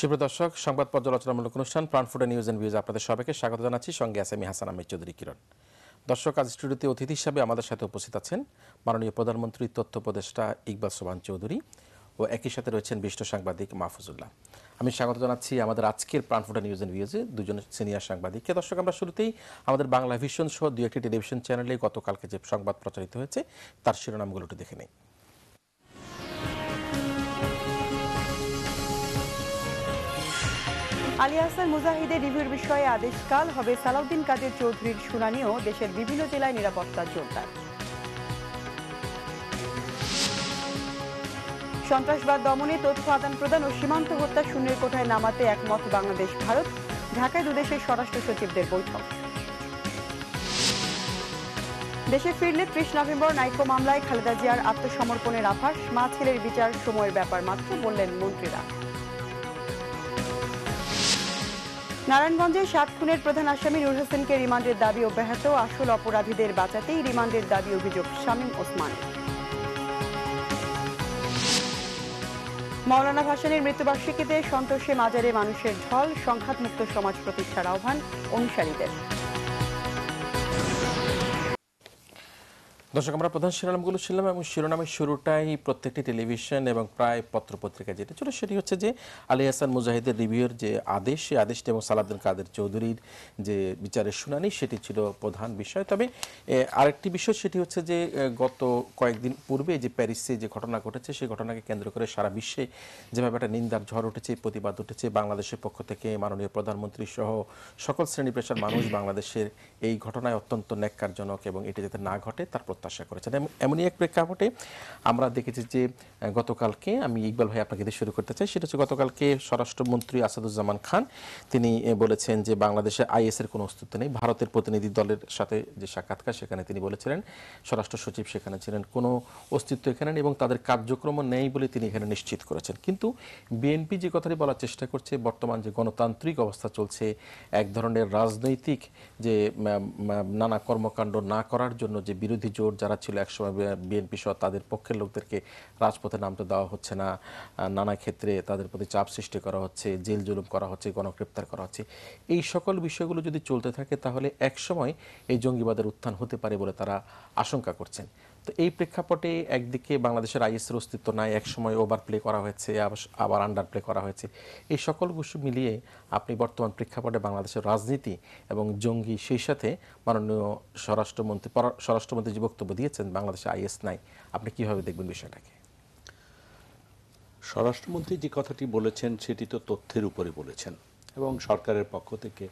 সুপ্রিয় দর্শক, সংবাদ পর্যালোচনামূলক অনুষ্ঠান প্রাণফুটা নিউজ এন্ড ভিউজ আপনাদের সবাইকে স্বাগত জানাচ্ছি। সঙ্গে আছে আমি হাসান আহমেদ চৌধুরী কিরণ। দর্শক, আজ স্টুডিওতে অতিথি হিসাবে আমাদের সাথে উপস্থিত আছেন মাননীয় প্রধানমন্ত্রী তথ্য উপদেষ্টা ইকবাল সোবহান চৌধুরী ও একই সাথে রয়েছেন বিশিষ্ট সাংবাদিক মাহফুজুল্লাহ। আমি স্বাগত জানাচ্ছি আমাদের আজকের প্রাণফুটা নিউজ এন্ড ভিউজে দুজন সিনিয়র সাংবাদিককে। দর্শক, আমরা শুরুতেই আমাদের বাংলা ভিশন সহ দুই একটি টেলিভিশন চ্যানেলে গতকালকে যে সংবাদ প্রচারিত হয়েছে তার শিরোনামগুলো একটু দেখে নেই। আলী আহসান মুজাহিদের রিভিউর বিষয়ে আদেশ কাল হবে। সালাউদ্দিন কাদের চৌধুরীর শুনানিও দেশের বিভিন্ন জেলায় নিরাপত্তা জোরদার। সন্ত্রাসবাদ দমনে তথ্য আদান প্রদান ও সীমান্ত হত্যা শূন্যের কোঠায় নামাতে একমত বাংলাদেশ ভারত। ঢাকায় দুদেশের স্বরাষ্ট্র সচিবদের বৈঠক। দেশে ফিরলে ৩০ নভেম্বর নাইকো মামলায় খালেদা জিয়ার আত্মসমর্পণের আভাস। মা ছেলের বিচার সময়ের ব্যাপার মাত্র, বললেন মন্ত্রীরা। নারায়ণগঞ্জে ৭ খুনের প্রধান আসামি নূর হোসেনকে রিমান্ডের দাবি অব্যাহত। আসল অপরাধীদের বাঁচাতেই রিমান্ডের দাবি অভিযোগ শামীম ওসমান। মাওলানা ভাসানীর মৃত্যুবার্ষিকীতে সন্তোষে মাজারে মানুষের ঢল। সংঘাতমুক্ত সমাজ প্রতিষ্ঠার আহ্বান অনুসারীদের। দর্শক, আমরা প্রধান শিরোনামগুলো ছিলাম এবং শিরোনামের শুরুটাই প্রত্যেকটি টেলিভিশন এবং প্রায় পত্রপত্রিকা যেটা ছিল সেটি হচ্ছে যে আলী আহসান মুজাহিদের রিভিউর যে আদেশ, সেই আদেশটি এবং সালাউদ্দিন কাদের চৌধুরীর যে বিচারের শুনানি সেটি ছিল প্রধান বিষয়। তবে আরেকটি বিষয় সেটি হচ্ছে যে গত কয়েকদিন পূর্বে যে প্যারিসে যে ঘটনা ঘটেছে সেই ঘটনাকে কেন্দ্র করে সারা বিশ্বে যেভাবে একটা নিন্দার ঝড় উঠেছে, প্রতিবাদ উঠেছে, বাংলাদেশের পক্ষ থেকে মাননীয় প্রধানমন্ত্রী সহ সকল শ্রেণী পেশার মানুষ বাংলাদেশের এই ঘটনায় অত্যন্ত ন্যাক্কারজনক এবং এটি যাতে না ঘটে তার প্রত্যাশা করেছেন। এমনই এক প্রেক্ষাপটে আমরা দেখেছি যে গতকালকে, আমি ইকবাল ভাই আপনাকে দিয়ে শুরু করতে চাই, সেটা হচ্ছে গতকালকে স্বরাষ্ট্রমন্ত্রী আসাদুজ্জামান খান তিনি বলেছেন যে বাংলাদেশে আইএসের কোনো অস্তিত্ব নেই। ভারতের প্রতিনিধি দলের সাথে যে সাক্ষাৎকার সেখানে তিনি বলেছিলেন, স্বরাষ্ট্র সচিব সেখানে ছিলেন, কোনো অস্তিত্ব এখানে নেই এবং তাদের কার্যক্রমও নেই বলে তিনি এখানে নিশ্চিত করেছেন। কিন্তু বিএনপি যে কথাটি বলার চেষ্টা করছে, বর্তমান যে গণতান্ত্রিক অবস্থা চলছে, এক ধরনের রাজনৈতিক যে নানা কর্মকাণ্ড না করার জন্য যে বিরোধী জোট যারা ছিল একসময় বিএনপি সহ তাদের পক্ষের লোকদেরকে রাজপথে নামতে দেওয়া হচ্ছে না, নানা ক্ষেত্রে তাদের প্রতি চাপ সৃষ্টি করা হচ্ছে, জেল জুলুম করা হচ্ছে, গণগ্রেপ্তার করা হচ্ছে, এই সকল বিষয়গুলো যদি চলতে থাকে তাহলে একসময় এই জঙ্গিবাদের উত্থান হতে পারে বলে তারা আশঙ্কা করছেন। তো এই প্রেক্ষাপটে একদিকে বাংলাদেশের আইএসের অস্তিত্ব নাই, একসময় ওভার প্লে করা হয়েছে, আবার আন্ডার প্লে করা হয়েছে, এই সকল বিষয় মিলিয়ে আপনি বর্তমান প্রেক্ষাপটে বাংলাদেশের রাজনীতি এবং জঙ্গি, সেই সাথে মাননীয় স্বরাষ্ট্রমন্ত্রী যে বক্তব্য দিয়েছেন বাংলাদেশে আইএস নাই, আপনি কিভাবে দেখবেন বিষয়টাকে? স্বরাষ্ট্রমন্ত্রী যে কথাটি বলেছেন সেটি তো তথ্যের উপরে বলেছেন এবং সরকারের পক্ষ থেকে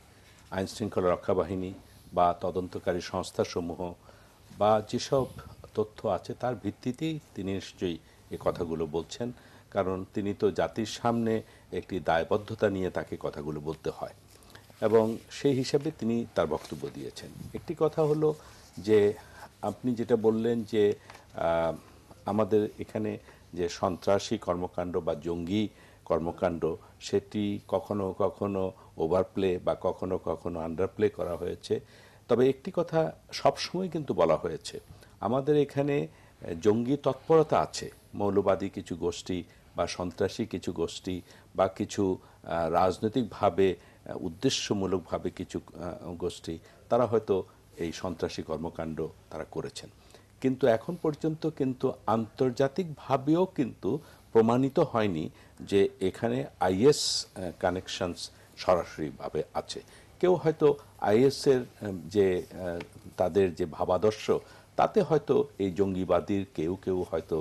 আইন শৃঙ্খলা রক্ষা বাহিনী বা তদন্তকারী সংস্থাসমূহ বা যেসব তথ্য আছে তার ভিত্তিতেই তিনি নিশ্চয়ই এ কথাগুলো বলছেন, কারণ তিনি তো জাতির সামনে একটি দায়বদ্ধতা নিয়ে তাকে কথাগুলো বলতে হয় এবং সেই হিসাবে তিনি তার বক্তব্য দিয়েছেন। একটি কথা হলো যে আপনি যেটা বললেন যে আমাদের এখানে যে সন্ত্রাসী কর্মকাণ্ড বা জঙ্গি কর্মকাণ্ড সেটি কখনো কখনো ওভারপ্লে বা কখনো কখনো আন্ডারপ্লে করা হয়েছে। তবে একটি কথা সবসময় কিন্তু বলা হয়েছে, আমাদের এখানে জঙ্গি তৎপরতা আছে, মৌলবাদী কিছু গোষ্ঠী বা সন্ত্রাসী কিছু গোষ্ঠী বা কিছু রাজনৈতিকভাবে উদ্দেশ্যমূলকভাবে কিছু গোষ্ঠী তারা হয়তো এই সন্ত্রাসী কর্মকাণ্ড তারা করেছেন, কিন্তু এখন পর্যন্ত কিন্তু আন্তর্জাতিকভাবেও কিন্তু প্রমাণিত হয়নি যে এখানে আইএস কানেকশনস সরাসরিভাবে আছে। কেউ হয়তো আইএসের যে তাদের যে ভাবাদর্শ তাতে হয়তো এই জঙ্গিবাদীর কেউ কেউ হয়তো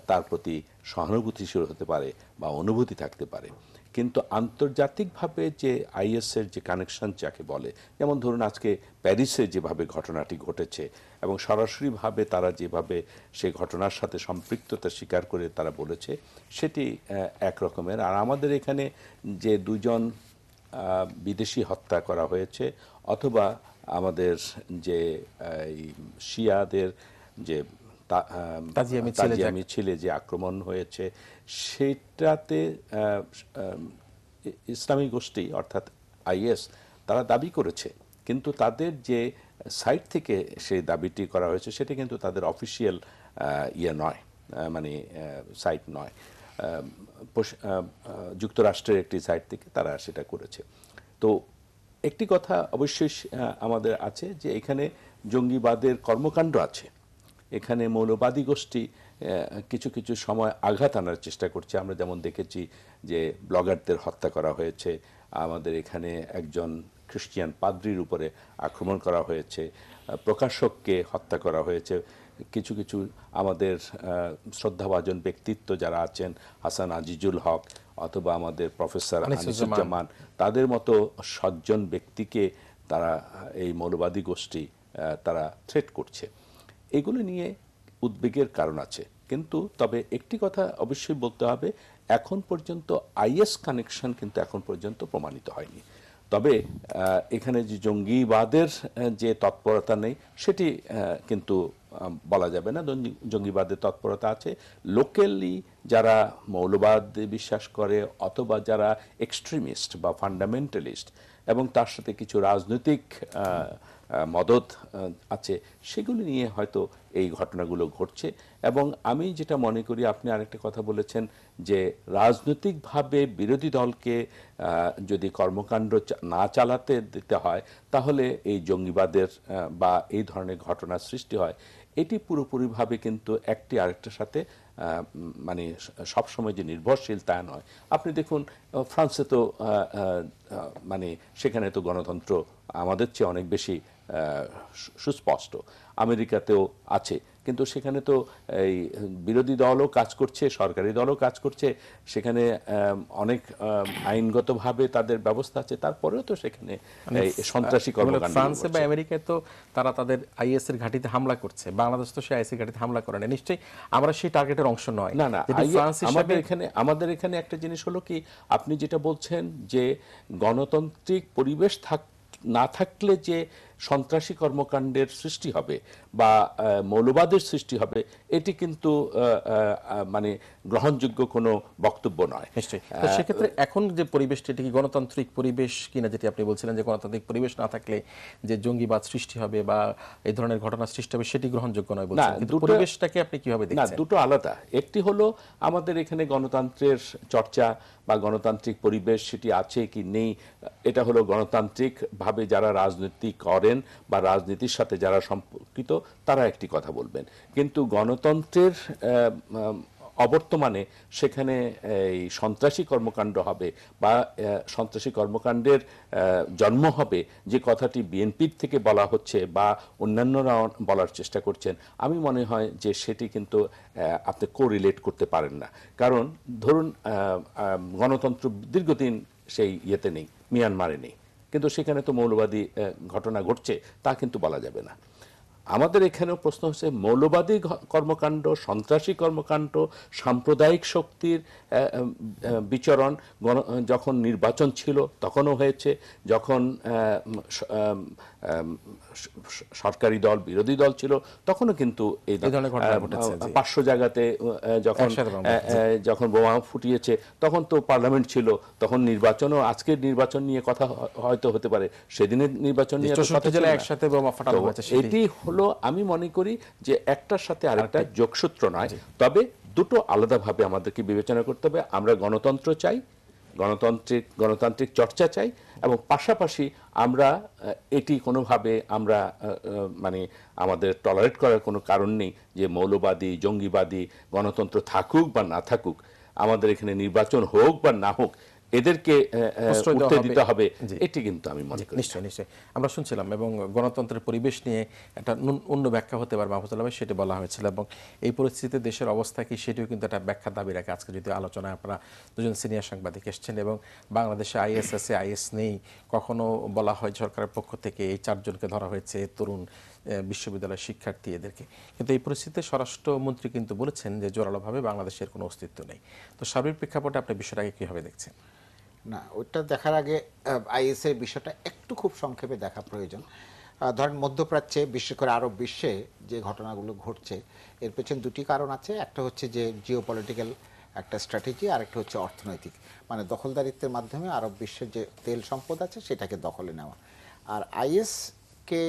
তার প্রতি সহানুভূতিশীল হতে পারে বা অনুভূতি থাকতে পারে, কিন্তু আন্তর্জাতিকভাবে যে আইএসের যে কানেকশন যাকে বলে, যেমন ধরুন আজকে প্যারিসে যেভাবে ঘটনাটি ঘটেছে এবং সরাসরিভাবে তারা যেভাবে সেই ঘটনার সাথে সম্পৃক্ততা স্বীকার করে তারা বলেছে সেটি এক রকমের। আর আমাদের এখানে যে দুজন বিদেশি হত্যা করা হয়েছে অথবা আমাদের যে শিয়াদের যে তাজিয়া মিছিলে যে আক্রমণ হয়েছে সেটাতে ইসলামী গোষ্ঠী অর্থাৎ আইএস তারা দাবি করেছে, কিন্তু তাদের যে সাইট থেকে সেই দাবিটি করা হয়েছে সেটা কিন্তু তাদের অফিসিয়াল ইয়ে নয়, মানে সাইট নয়। যুক্তরাষ্ট্রের একটি সাইট থেকে তারা সেটা করেছে। তো একটি কথা অবশ্যই আমাদের আছে যে এখানে জঙ্গিবাদের কর্মকাণ্ড আছে, এখানে মৌলবাদী গোষ্ঠী কিছু কিছু সময় আঘাত আনার চেষ্টা করছে। আমরা যেমন দেখেছি যে ব্লগারদের হত্যা করা হয়েছে, আমাদের এখানে একজন খ্রিস্টিয়ান পাদ্রির উপরে আক্রমণ করা হয়েছে, প্রকাশককে হত্যা করা হয়েছে, কিছু কিছু আমাদের শ্রদ্ধাভাজন ব্যক্তিত্ব যারা আছেন, হাসান আজিজুল হক অথবা আমাদের প্রফেসর আনিসুজ্জামান, তাদের মতো সজ্জন ব্যক্তিকে তারা এই মৌলবাদী গোষ্ঠী তারা থ্রেট করছে। এগুলো নিয়ে উদ্বেগের কারণ আছে, কিন্তু তবে একটি কথা অবশ্যই বলতে হবে, এখন পর্যন্ত আইএস কানেকশন কিন্তু এখন পর্যন্ত প্রমাণিত হয়নি। তবে এখানে যে জঙ্গিবাদের যে তৎপরতা নেই সেটি কিন্তু বলা যাবে না। জঙ্গিবাদের তৎপরতা আছে। লোকালি যারা মৌলবাদ বিশ্বাস করে অথবা যারা এক্সট্রিমিস্ট বা ফান্ডামেন্টালিস্ট এবং তার সাথে কিছু রাজনৈতিক মদত আছে, সেগুলি নিয়ে হয়তো এই ঘটনাগুলো ঘটছে। এবং আমি যেটা মনে করি, আপনি আরেকটা কথা বলেছেন যে রাজনৈতিকভাবে বিরোধী দলকে যদি কর্মকাণ্ড না চালাতে দিতে হয় তাহলে এই জঙ্গিবাদের বা এই ধরনের ঘটনার সৃষ্টি হয়। এটি পুরোপুরিভাবে কিন্তু একটি আরেকটার সাথে মানে সবসময় যে নির্ভরশীল তা নয়। আপনি দেখুন ফ্রান্সে তো মানে সেখানে তো গণতন্ত্র আমাদের চেয়ে অনেক বেশি সুস্পষ্ট, আমেরিকাতেও আছে, কিন্তু সেখানে তো এই বিরোধী দলও কাজ করছে, সরকারি দলও কাজ করছে, সেখানে অনেক আইনগতভাবে তাদের ব্যবস্থা আছে, তারপরেও তো সেখানে সন্ত্রাসী কর্মকাণ্ড। ফ্রান্সে বা আমেরিকায় তো তারা তাদের আইএস এর ঘাঁটিতে হামলা করছে, বাংলাদেশ তো সেই আইএস এর ঘাঁটিতে হামলা করে না, নিশ্চয়ই আমরা সেই টার্গেটের অংশ নয়। না না, আমাদের এখানে একটা জিনিস হলো কি, আপনি যেটা বলছেন যে গণতান্ত্রিক পরিবেশ না থাকলে যে সন্ত্রাসী কর্মকাণ্ডের সৃষ্টি হবে বা মৌলবাদের সৃষ্টি হবে, এটি কিন্তু মানে গ্রহণযোগ্য কোনো বক্তব্য নয়। নিশ্চয়ই। তো সেক্ষেত্রে এখন যে পরিবেশটি, এটি কি গণতান্ত্রিক পরিবেশ কিনা, যেটি আপনি বলছিলেন যে গণতান্ত্রিক পরিবেশ না থাকলে যে জঙ্গিবাদ সৃষ্টি হবে বা এই ধরনের ঘটনা সৃষ্টি হবে সেটি গ্রহণযোগ্য নয় বলছেন, কিন্তু পরিবেশটাকে আপনি কিভাবে দেখছেন? না, দুটো আলাদা। একটি হলো আমাদের এখানে গণতন্ত্রের চর্চা বা গণতান্ত্রিক পরিবেশ সেটি আছে কি নেই, এটা হলো গণতান্ত্রিক ভাবে যারা রাজনীতি করেন বা রাজনীতির সাথে যারা সম্পর্কিত তারা একটি কথা বলবেন, কিন্তু গণতন্ত্রের অবর্তমানে সেখানে এই সন্ত্রাসী কর্মকাণ্ড হবে বা সন্ত্রাসী কর্মকাণ্ডের জন্ম হবে, যে কথাটি বিএনপির থেকে বলা হচ্ছে বা অন্যান্যরা বলার চেষ্টা করছেন, আমি মনে হয় যে সেটি কিন্তু আপনি কোরিলেট করতে পারেন না। কারণ ধরুন গণতন্ত্র দীর্ঘদিন সেই ইয়েতে নেই, মিয়ানমারে নেই, কিন্তু সেখানে তো মৌলবাদী ঘটনা ঘটছে, তা কিন্তু বলা যাবে না। আমাদের এখানেও প্রশ্ন হচ্ছে মৌলবাদী কর্মকাণ্ড, সন্ত্রাসী কর্মকাণ্ড, সাম্প্রদায়িক শক্তির বিচরণ যখন নির্বাচন ছিল তখনও হয়েছে, যখন সরকারি দল বিরোধী দল ছিল তখনও কিন্তু এই ধরনের ঘটনা ঘটেছে। 500 জায়গাতে যখন বোমা ফুটিয়েছে তখন তো পার্লামেন্ট ছিল, তখন নির্বাচনও, আজকের নির্বাচন নিয়ে কথা হয়তো হতে পারে, সেদিনের নির্বাচন নিয়ে একসাথে বোমা ফাটানো হয়েছে। এটি হলো, আমি মনে করি যে একটার সাথে আরেকটা যোগসূত্র নয়, তবে দুটো আলাদাভাবে আমাদেরকে বিবেচনা করতে হবে। আমরা গণতন্ত্র চাই, গণতান্ত্রিক চর্চা চাই, এবং পাশাপাশি আমরা এটি কোনোভাবে আমরা মানে আমাদের টলারেট করার কোনো কারণ নেই যে মৌলবাদী জঙ্গিবাদী গণতন্ত্র থাকুক বা না থাকুক, আমাদের এখানে নির্বাচন হোক বা না হোক, এদেরকে উঠতে দিতে হবে, এটি কিন্তু আমি মনে করি। নিশ্চয়ই নিশ্চয়ই আমরা শুনছিলাম, এবং গণতন্ত্রের পরিবেশ নিয়ে একটা অন্য ব্যাখ্যা হতে পারে মাহফুজুল্লাহ ভাই, সেটি বলা হয়েছিল, এবং এই পরিস্থিতিতে দেশের অবস্থা কি সেটিও কিন্তু একটা ব্যাখ্যা দাবি রাখে। আজকে যদি আলোচনায় আপনারা দুজন সিনিয়র সাংবাদিক এসেছেন, এবং বাংলাদেশে আইএস আছে আইএস নেই, কখনো বলা হয় সরকারের পক্ষ থেকে এই 4 জনকে ধরা হয়েছে, তরুণ বিশ্ববিদ্যালয়ের শিক্ষার্থী, এদেরকে, কিন্তু এই পরিস্থিতিতে স্বরাষ্ট্রমন্ত্রী কিন্তু বলেছেন যে জোরালোভাবে বাংলাদেশের কোনো অস্তিত্ব নেই। তো সার্বিক প্রেক্ষাপটে আপনি বিষয়টাকে কীভাবে দেখছেন? না, ওইটা দেখার আগে আইএস এর বিষয়টা একটু খুব সংক্ষেপে দেখা প্রয়োজন। ধরেন মধ্যপ্রাচ্যে, বিশেষ করে আরব বিশ্বে যে ঘটনাগুলো ঘটছে, এর পেছনে দুটি কারণ আছে। একটা হচ্ছে যে জিওপলিটিক্যাল একটা স্ট্র্যাটেজি, আর একটা হচ্ছে অর্থনৈতিক, মানে দখলদারিত্বের মাধ্যমে আরব বিশ্বের যে তেল সম্পদ আছে সেটাকে দখলে নেওয়া। আর আইএসকে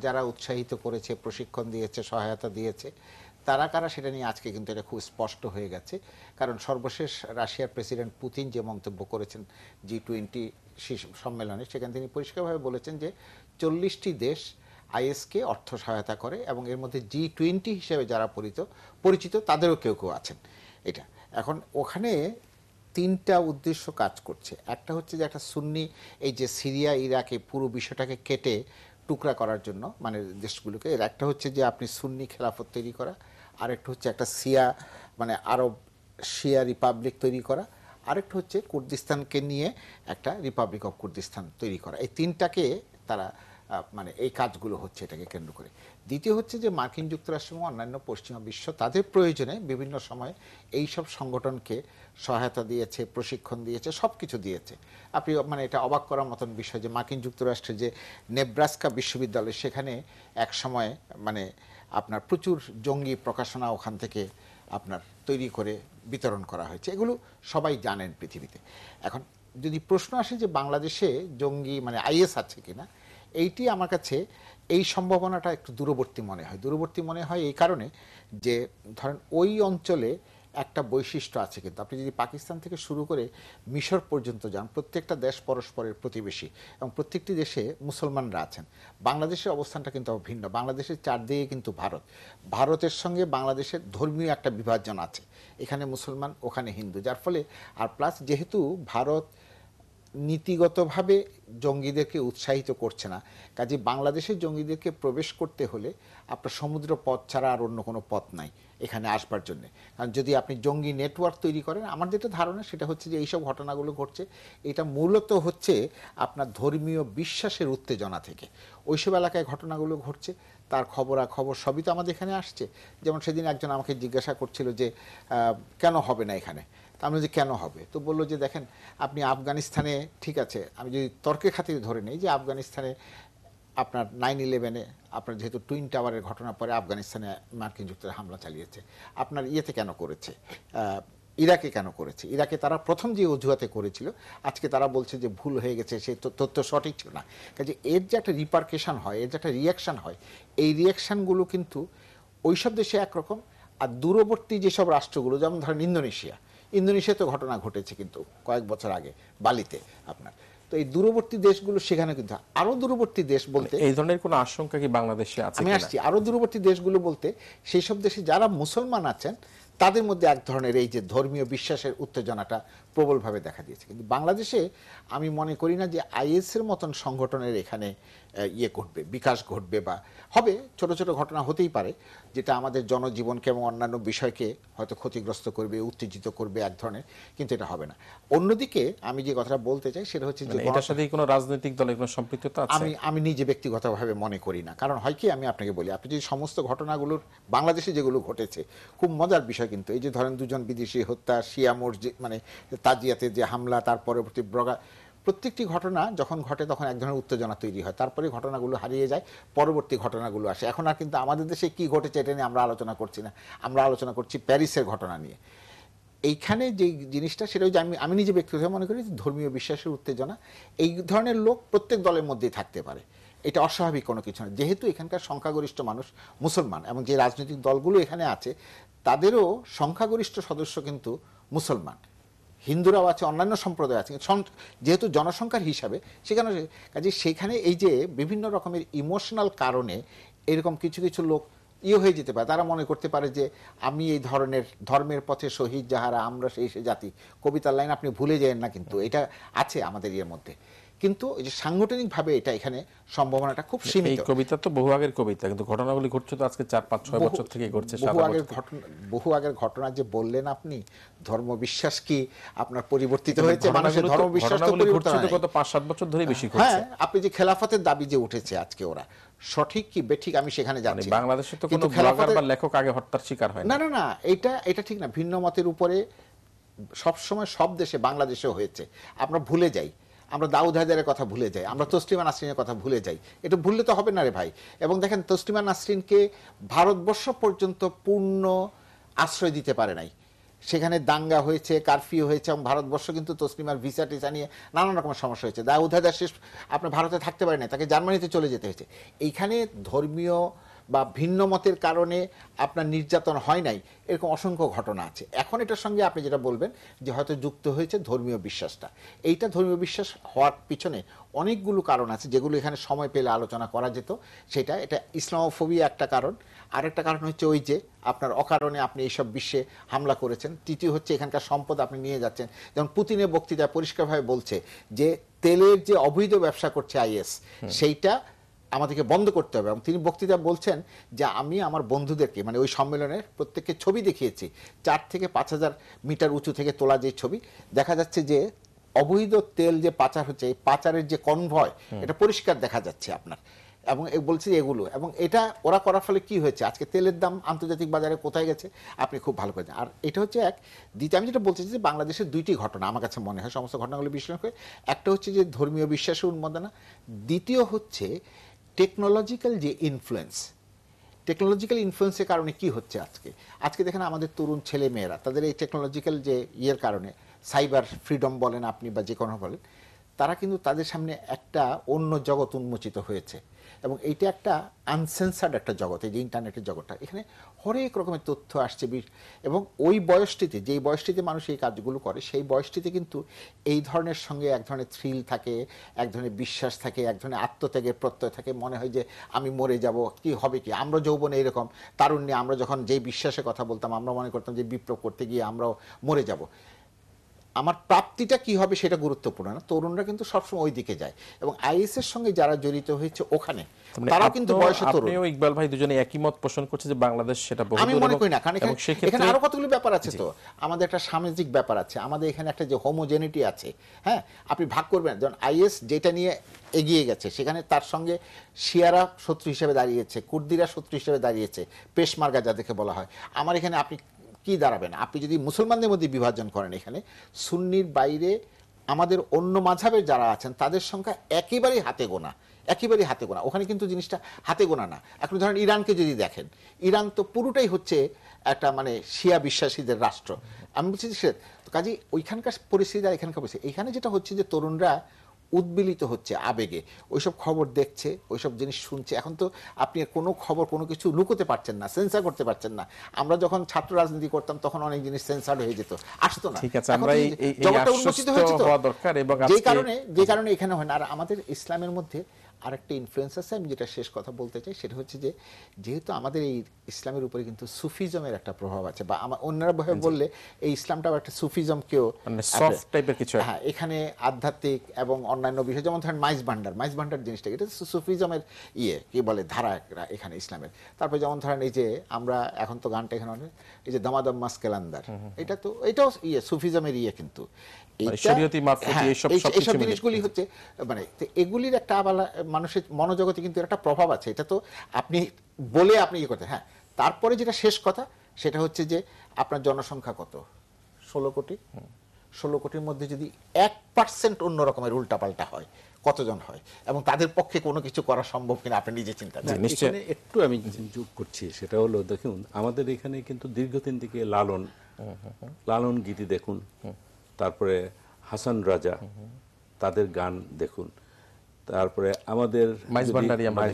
যারা উৎসাহিত করেছে, প্রশিক্ষণ দিয়েছে, সহায়তা দিয়েছে, তারা কারা সেটা নিয়ে আজকে কিন্তু এটা খুব স্পষ্ট হয়ে গেছে। কারণ সর্বশেষ রাশিয়ার প্রেসিডেন্ট পুতিন যে মন্তব্য করেছেন G20 সম্মেলনে, সেখানে তিনি পরিষ্কারভাবে বলেছেন যে 40টি দেশ আইএসকে অর্থ সহায়তা করে এবং এর মধ্যে G20 হিসেবে যারা পরিচিত তাদেরও কেউ কেউ আছেন। এটা এখন ওখানে তিনটা উদ্দেশ্য কাজ করছে। একটা হচ্ছে যে একটা সুন্নি, এই যে সিরিয়া ইরাকে পুরো বিষয়টাকে কেটে টুকরা করার জন্য মানে দেশগুলোকে, এর একটা হচ্ছে যে আপনি সুন্নি খেলাফত তৈরি করা, আরেকটা হচ্ছে একটা শিয়া মানে আরব শিয়া রিপাবলিক তৈরি করা, আরেকটা হচ্ছে কুর্দিস্তানকে নিয়ে একটা রিপাবলিক অফ কুর্দিস্তান তৈরি করা। এই তিনটাকে তারা মানে এই কাজগুলো হচ্ছে এটাকে কেন্দ্র করে। দ্বিতীয় হচ্ছে যে মার্কিন যুক্তরাষ্ট্র এবং অন্যান্য পশ্চিমা বিশ্ব তাদের প্রয়োজনে বিভিন্ন সময় এই সব সংগঠনকে সহায়তা দিয়েছে, প্রশিক্ষণ দিয়েছে, সব কিছু দিয়েছে। আপনি মানে এটা অবাক করার মতন বিষয় যে মার্কিন যুক্তরাষ্ট্রের যে নেব্রাস্কা বিশ্ববিদ্যালয়, সেখানে এক সময় মানে আপনার প্রচুর জঙ্গি প্রকাশনা ওখান থেকে আপনার তৈরি করে বিতরণ করা হয়েছে। এগুলো সবাই জানেন পৃথিবীতে। এখন যদি প্রশ্ন আসে যে বাংলাদেশে জঙ্গি মানে আইএস আছে কিনা, এইটি আমার কাছে এই সম্ভাবনাটা একটু দূরবর্তী মনে হয়। দূরবর্তী মনে হয় এই কারণে যে ধরেন ওই অঞ্চলে একটা বৈশিষ্ট্য আছে, কিন্তু আপনি যদি পাকিস্তান থেকে শুরু করে মিশর পর্যন্ত যান, প্রত্যেকটা দেশ পরস্পরের প্রতিবেশী এবং প্রত্যেকটি দেশে মুসলমানরা আছেন। বাংলাদেশের অবস্থানটা কিন্তু ভিন্ন। বাংলাদেশের চারদিকে কিন্তু ভারতের সঙ্গে বাংলাদেশের ধর্মীয় একটা বিভাজন আছে, এখানে মুসলমান ওখানে হিন্দু, যার ফলে আর প্লাস যেহেতু ভারত নীতিগতভাবে জঙ্গিদেরকে উৎসাহিত করছে না, কাজে বাংলাদেশের জঙ্গিদেরকে প্রবেশ করতে হলে আপনার সমুদ্র পথ ছাড়া আর অন্য কোনো পথ নাই এখানে আসবার জন্যে। কারণ যদি আপনি জঙ্গি নেটওয়ার্ক তৈরি করেন, আমার যেটা ধারণা সেটা হচ্ছে যে এইসব ঘটনাগুলো ঘটছে এটা মূলত হচ্ছে আপনার ধর্মীয় বিশ্বাসের উত্তেজনা থেকে ওইসব এলাকায় ঘটনাগুলো ঘটছে। তার খবরাখবর সবই তো আমাদের এখানে আসছে। যেমন সেদিন একজন আমাকে জিজ্ঞাসা করছিল যে কেন হবে না এখানে, আমি যে কেন হবে, তো বললো যে দেখেন আপনি আফগানিস্তানে, ঠিক আছে আমি যদি তর্কের খাতিরে ধরে নিই যে আফগানিস্তানে আপনার 9/11-এ আপনার যেহেতু টুইন টাওয়ারের ঘটনা পরে আফগানিস্তানে মার্কিন যুক্তরাষ্ট্র হামলা চালিয়েছে, আপনার ইয়েতে কেন করেছে, ইরাকে কেন করেছে, ইরাকে তারা প্রথম যে অজুহাতে করেছিল আজকে তারা বলছে যে ভুল হয়ে গেছে, সেই তথ্য সঠিক ছিল না। কাজে এর যে একটা রিপারকেশন হয়, এর যে একটা রিয়াকশান হয়, এই রিয়াকশানগুলো কিন্তু ওইসব দেশে একরকম, আর দূরবর্তী যেসব রাষ্ট্রগুলো যেমন ধরেন ইন্দোনেশিয়া তো ঘটনা ঘটেছে কিন্তু কয়েক বছর আগে বালিতে আপনার, তো এই দূরবর্তী দেশগুলো সেখানে কিন্তু আরো দূরবর্তী দেশ বলতে এই ধরনের কোনো আশঙ্কা কি বাংলাদেশে আছে আমি কিনা? আসছি, আরো দূরবর্তী দেশগুলো বলতে সেই সব দেশে যারা মুসলমান আছেন তাদের মধ্যে এক ধরনের এই যে ধর্মীয় বিশ্বাসের উত্তেজনাটা প্রবলভাবে দেখা দিয়েছে। কিন্তু বাংলাদেশে আমি মনে করি না যে আইএসের মতন সংগঠনের এখানে ইয়ে ঘটবে, বিকাশ ঘটবে বা হবে। ছোট ছোট ঘটনা হতেই পারে যেটা আমাদের জনজীবনকে এবং অন্যান্য বিষয়কে হয়তো ক্ষতিগ্রস্ত করবে, উত্তেজিত করবে এক ধরনের, কিন্তু এটা হবে না। অন্যদিকে আমি যে কথাটা বলতে চাই সেটা হচ্ছে যে এটার সাথে কোনো রাজনৈতিক দলের কোনো সম্পৃক্ততা আছে? আমি নিজে ব্যক্তিগতভাবে মনে করি না। কারণ হয় কি, আমি আপনাকে বলি, আপনি যদি সমস্ত ঘটনাগুলোর বাংলাদেশে যেগুলো ঘটেছে, খুব মজার বিষয় কিন্তু এই যে ধরেন দুজন বিদেশি হত্যা, শিয়া মসজিদ মানে তাজিয়াতে যে হামলা, তার পরবর্তী প্রত্যেকটি ঘটনা যখন ঘটে তখন এক ধরনের উত্তেজনা তৈরি হয়, তারপরে ঘটনাগুলো হারিয়ে যায়, পরবর্তী ঘটনাগুলো আসে। এখন আর কিন্তু আমাদের দেশে কি ঘটেছে এটা নিয়ে আমরা আলোচনা করছি না, আমরা আলোচনা করছি প্যারিসের ঘটনা নিয়ে। এইখানে যে জিনিসটা সেটা যে আমি নিজে ব্যক্তিগত মনে করি ধর্মীয় বিশ্বাসের উত্তেজনা, এই ধরনের লোক প্রত্যেক দলের মধ্যেই থাকতে পারে, এটা অস্বাভাবিক কোনো কিছু না। যেহেতু এখানকার সংখ্যাগরিষ্ঠ মানুষ মুসলমান এবং যে রাজনৈতিক দলগুলো এখানে আছে তাদেরও সংখ্যাগরিষ্ঠ সদস্য কিন্তু মুসলমান, হিন্দুরাও আছে, অন্যান্য সম্প্রদায় আছে, যেহেতু জনসংখ্যার হিসাবে সেখানে কাজে সেখানে এই যে বিভিন্ন রকমের ইমোশনাল কারণে এরকম কিছু কিছু লোক হয়ে যেতে পারে। তারা মনে করতে পারে যে আমি এই ধরনের ধর্মের পথে শহীদ যাহারা আমরা সেই সে জাতি, কবিতার লাইন আপনি ভুলে যাবেন না, কিন্তু এটা আছে আমাদের এর মধ্যে। কিন্তু এই যে সাংগঠনিকভাবে এটা এখানে সম্ভাবনাটা খুব সীমিত। এই কবিতা তো বহু আগের কবিতা, কিন্তু ঘটনাগুলি ঘটছে তো আজকে 4-5-6 বছর থেকে ঘটছে। বহু আগের ঘটনা যে বললেন আপনি, ধর্ম বিশ্বাস কি আপনার পরিবর্তিত হয়েছে, মানুষের ধর্ম বিশ্বাস তো পরিবর্তন হয়নি, গত 5-7 বছর ধরে বেশি ঘটছে। হ্যাঁ, আপনি যে খেলাফতের দাবি যে উঠেছে আজকে, ওরা সঠিক কি বেঠিক আমি সেখানে যাচ্ছি না। বাংলাদেশে তো কোনো ব্লগার বা লেখক আগে হত্যার শিকার হয় না। না, এটা ঠিক না। ভিন্ন মতের উপরে সবসময় সব দেশে, বাংলাদেশেও হয়েছে। আমরা ভুলে যাই, আমরা দাউদ হায়দারের কথা ভুলে যাই, আমরা তসলিমা নাসরিনের কথা ভুলে যাই। এটা ভুললে তো হবে না রে ভাই। এবং দেখেন তসলিমা নাসরিনকে ভারতবর্ষ পর্যন্ত পূর্ণ আশ্রয় দিতে পারে নাই, সেখানে দাঙ্গা হয়েছে, কারফিউ হয়েছে, এবং ভারতবর্ষ কিন্তু তসলিমার ভিসা টিসা নিয়ে নানান রকমের সমস্যা হয়েছে। দাউদ হায়দার শেষ আপনার ভারতে থাকতে পারে না, তাকে জার্মানিতে চলে যেতে হয়েছে। এইখানে ধর্মীয় বা ভিন্ন মতের কারণে আপনার নির্যাতন হয় নাই, এরকম অসংখ্য ঘটনা আছে। এখন এটার সঙ্গে আপনি যেটা বলবেন যে হয়তো যুক্ত হয়েছে ধর্মীয় বিশ্বাসটা, এইটা ধর্মীয় বিশ্বাস হওয়ার পিছনে অনেকগুলো কারণ আছে যেগুলো এখানে সময় পেলে আলোচনা করা যেত। এটা ইসলামোফোবিয়া একটা কারণ, আরেকটা কারণ হচ্ছে ওই যে আপনার অকারণে আপনি এইসব বিশ্বে হামলা করেছেন, তৃতীয় হচ্ছে এখানকার সম্পদ আপনি নিয়ে যাচ্ছেন। যেমন পুতিনের বক্তৃতায় পরিষ্কারভাবে বলছে যে তেলের যে অবৈধ ব্যবসা করছে আইএস, সেইটা আমাদেরকে বন্ধ করতে হবে। এবং তিনি বক্তৃতা বলছেন যে আমি আমার বন্ধুদেরকে, মানে ওই সম্মেলনের প্রত্যেককে ছবি দেখিয়েছি, 4 থেকে 5,000 মিটার উঁচু থেকে তোলা যে ছবি, দেখা যাচ্ছে যে অবৈধ তেল যে পাচার হচ্ছে, এই পাচারের যে কনভয়, এটা পরিষ্কার দেখা যাচ্ছে আপনার। এবং বলছি যে এগুলো, এবং এটা ওরা করার ফলে কি হয়েছে, আজকে তেলের দাম আন্তর্জাতিক বাজারে কোথায় গেছে আপনি খুব ভালো করে জানেন। আর এটা হচ্ছে এক। দ্বিতীয়, আমি যেটা বলছি যে বাংলাদেশের 2টি ঘটনা আমার কাছে মনে হয় সমস্ত ঘটনাগুলো বিশ্লেষণ করে। একটা হচ্ছে যে ধর্মীয় বিশ্বাসের উন্মাদনা, দ্বিতীয় হচ্ছে টেকনোলজিক্যাল যে ইনফ্লুয়েন্স। টেকনোলজিক্যাল ইনফ্লুয়েন্সের কারণে কি হচ্ছে আজকে দেখেন আমাদের তরুণ ছেলে মেয়েরা তাদের এই টেকনোলজিক্যাল যে ইয়ের কারণে, সাইবার ফ্রিডম বলেন আপনি বা যে কোনো বলেন, তারা কিন্তু তাদের সামনে একটা অন্য জগৎ উন্মোচিত হয়েছে। এবং এইটা একটা আনসেন্সার্ড একটা জগৎ, এই যে ইন্টারনেটের জগৎটা, এখানে হরেক রকমের তথ্য আসছে। এবং ওই বয়সটিতে, যেই বয়সটিতে মানুষ এই কাজগুলো করে, সেই বয়সটিতে কিন্তু এই ধরনের সঙ্গে এক ধরনের থ্রিল থাকে, এক ধরনের বিশ্বাস থাকে, এক ধরনের আত্মত্যাগের প্রত্যয় থাকে। মনে হয় যে আমি মরে যাব, কি হবে কি। আমরা যৌবনে এরকম তারুণ্যে আমরা যখন যেই বিশ্বাসের কথা বলতাম, আমরা মনে করতাম যে বিপ্লব করতে গিয়ে আমরাও মরে যাব, আমার প্রাপ্তিটা কি হবে সেটা গুরুত্বপূর্ণ না। তরুণরা কিন্তু সবসময় ওই দিকে যায়। এবং আইএস এর সঙ্গে যারা জড়িত হয়েছে ওখানে, তারাও কিন্তু বয়সে তরুণ। আপনিও ইকবাল ভাই দুজনে একই মত পোষণ করছে যে বাংলাদেশ সেটা বহু আমি মনে করি না, কারণ এখানে আরো কতগুলো ব্যাপার আছে। তো আমাদের একটা সামাজিক ব্যাপার আছে, আমাদের এখানে একটা যে হোমোজেনিটি আছে, হ্যাঁ, আপনি ভাগ করবেন। যেমন আইএস যেটা নিয়ে এগিয়ে গেছে, সেখানে তার সঙ্গে শিয়ারা শত্রু হিসেবে দাঁড়িয়েছে, কুর্দিরা শত্রু হিসেবে দাঁড়িয়েছে, পেশমার্গা যাদেরকে বলা হয়। আমার এখানে আপনি কি দাঁড়াবেন, আপনি যদি মুসলমানদের মধ্যে বিভাজন করেন, এখানে সুন্নির বাইরে আমাদের অন্য মাযহাবের যারা আছেন তাদের সংখ্যা একেবারেই হাতে গোনা, একেবারেই হাতে গোনা। ওখানে কিন্তু জিনিসটা হাতে গোনা না। এখন ধরেন ইরানকে যদি দেখেন, ইরান তো পুরোটাই হচ্ছে একটা মানে শিয়া বিশ্বাসীদের রাষ্ট্র। আমি বলছি যে কাজে ওইখানকার পরিস্থিতি আর এখানকার পরিস্থিতি, এখানে যেটা হচ্ছে যে তরুণরা উদ্বেলিত হচ্ছে আবেগে, ওইসব খবর দেখছে, ওইসব জিনিস শুনছে। এখন তো আপনি কোনো খবর কোনো কিছু লুকোতে পারছেন না, সেন্সার করতে পারছেন না। আমরা যখন ছাত্র রাজনীতি করতাম তখন অনেক জিনিস সেন্সার হয়ে যেত, আসতো না। ঠিক আছে, আমরা এই আশ্বস্ত হওয়া দরকার। এবং যে কারণে এখানে হয় না। আর আমাদের ইসলামের মধ্যে আরেকটা ইনফ্লুয়েন্স আছে, আমি যেটা শেষ কথা বলতে চাই সেটা হচ্ছে যে যেহেতু আমাদের এই ইসলামের উপরে কিন্তু সুফিজমের একটা প্রভাব আছে, বা অন্যরা ভাবে বললে এই ইসলামটাও একটা সুফিজমকেও সফট টাইপের কিছু, হ্যাঁ, এখানে আধ্যাত্মিক এবং অন্যান্য বিষয়, যেমন ধরেন মাইজ ভান্ডার জিনিসটা, এটা সুফিজমের কি বলে ধারা এখানে ইসলামের। তারপর যেমন ধরেন এই যে আমরা এখন তো গানটা এখানে অনেক, এই যে দামাদাম মাস কেলান্দার, এটা তো এটাও সুফিজমের কিন্তু এইসব জিনিসগুলি হচ্ছে মানে এগুলির একটা মানুষের মনোজগতে কিন্তু একটা প্রভাব আছে। এটা তো আপনি বলে আপনি ইয়ে করতে, হ্যাঁ। তারপরে যেটা শেষ কথা সেটা হচ্ছে যে আপনার জনসংখ্যা কত, 16 কোটি। 16 কোটির মধ্যে যদি 1% অন্য রকমের উল্টাপাল্টা হয়, কতজন হয়, এবং তাদের পক্ষে কোনো কিছু করা সম্ভব কিনা আপনি নিজে চিন্তা করেন। এখানে একটু আমি যোগ করছি, সেটা হলো দেখুন আমাদের এখানে কিন্তু দীর্ঘদিন থেকে লালন গীতি দেখুন, তারপরে হাসান রাজা তাদের গান দেখুন, তারপরে আমাদের মাইজ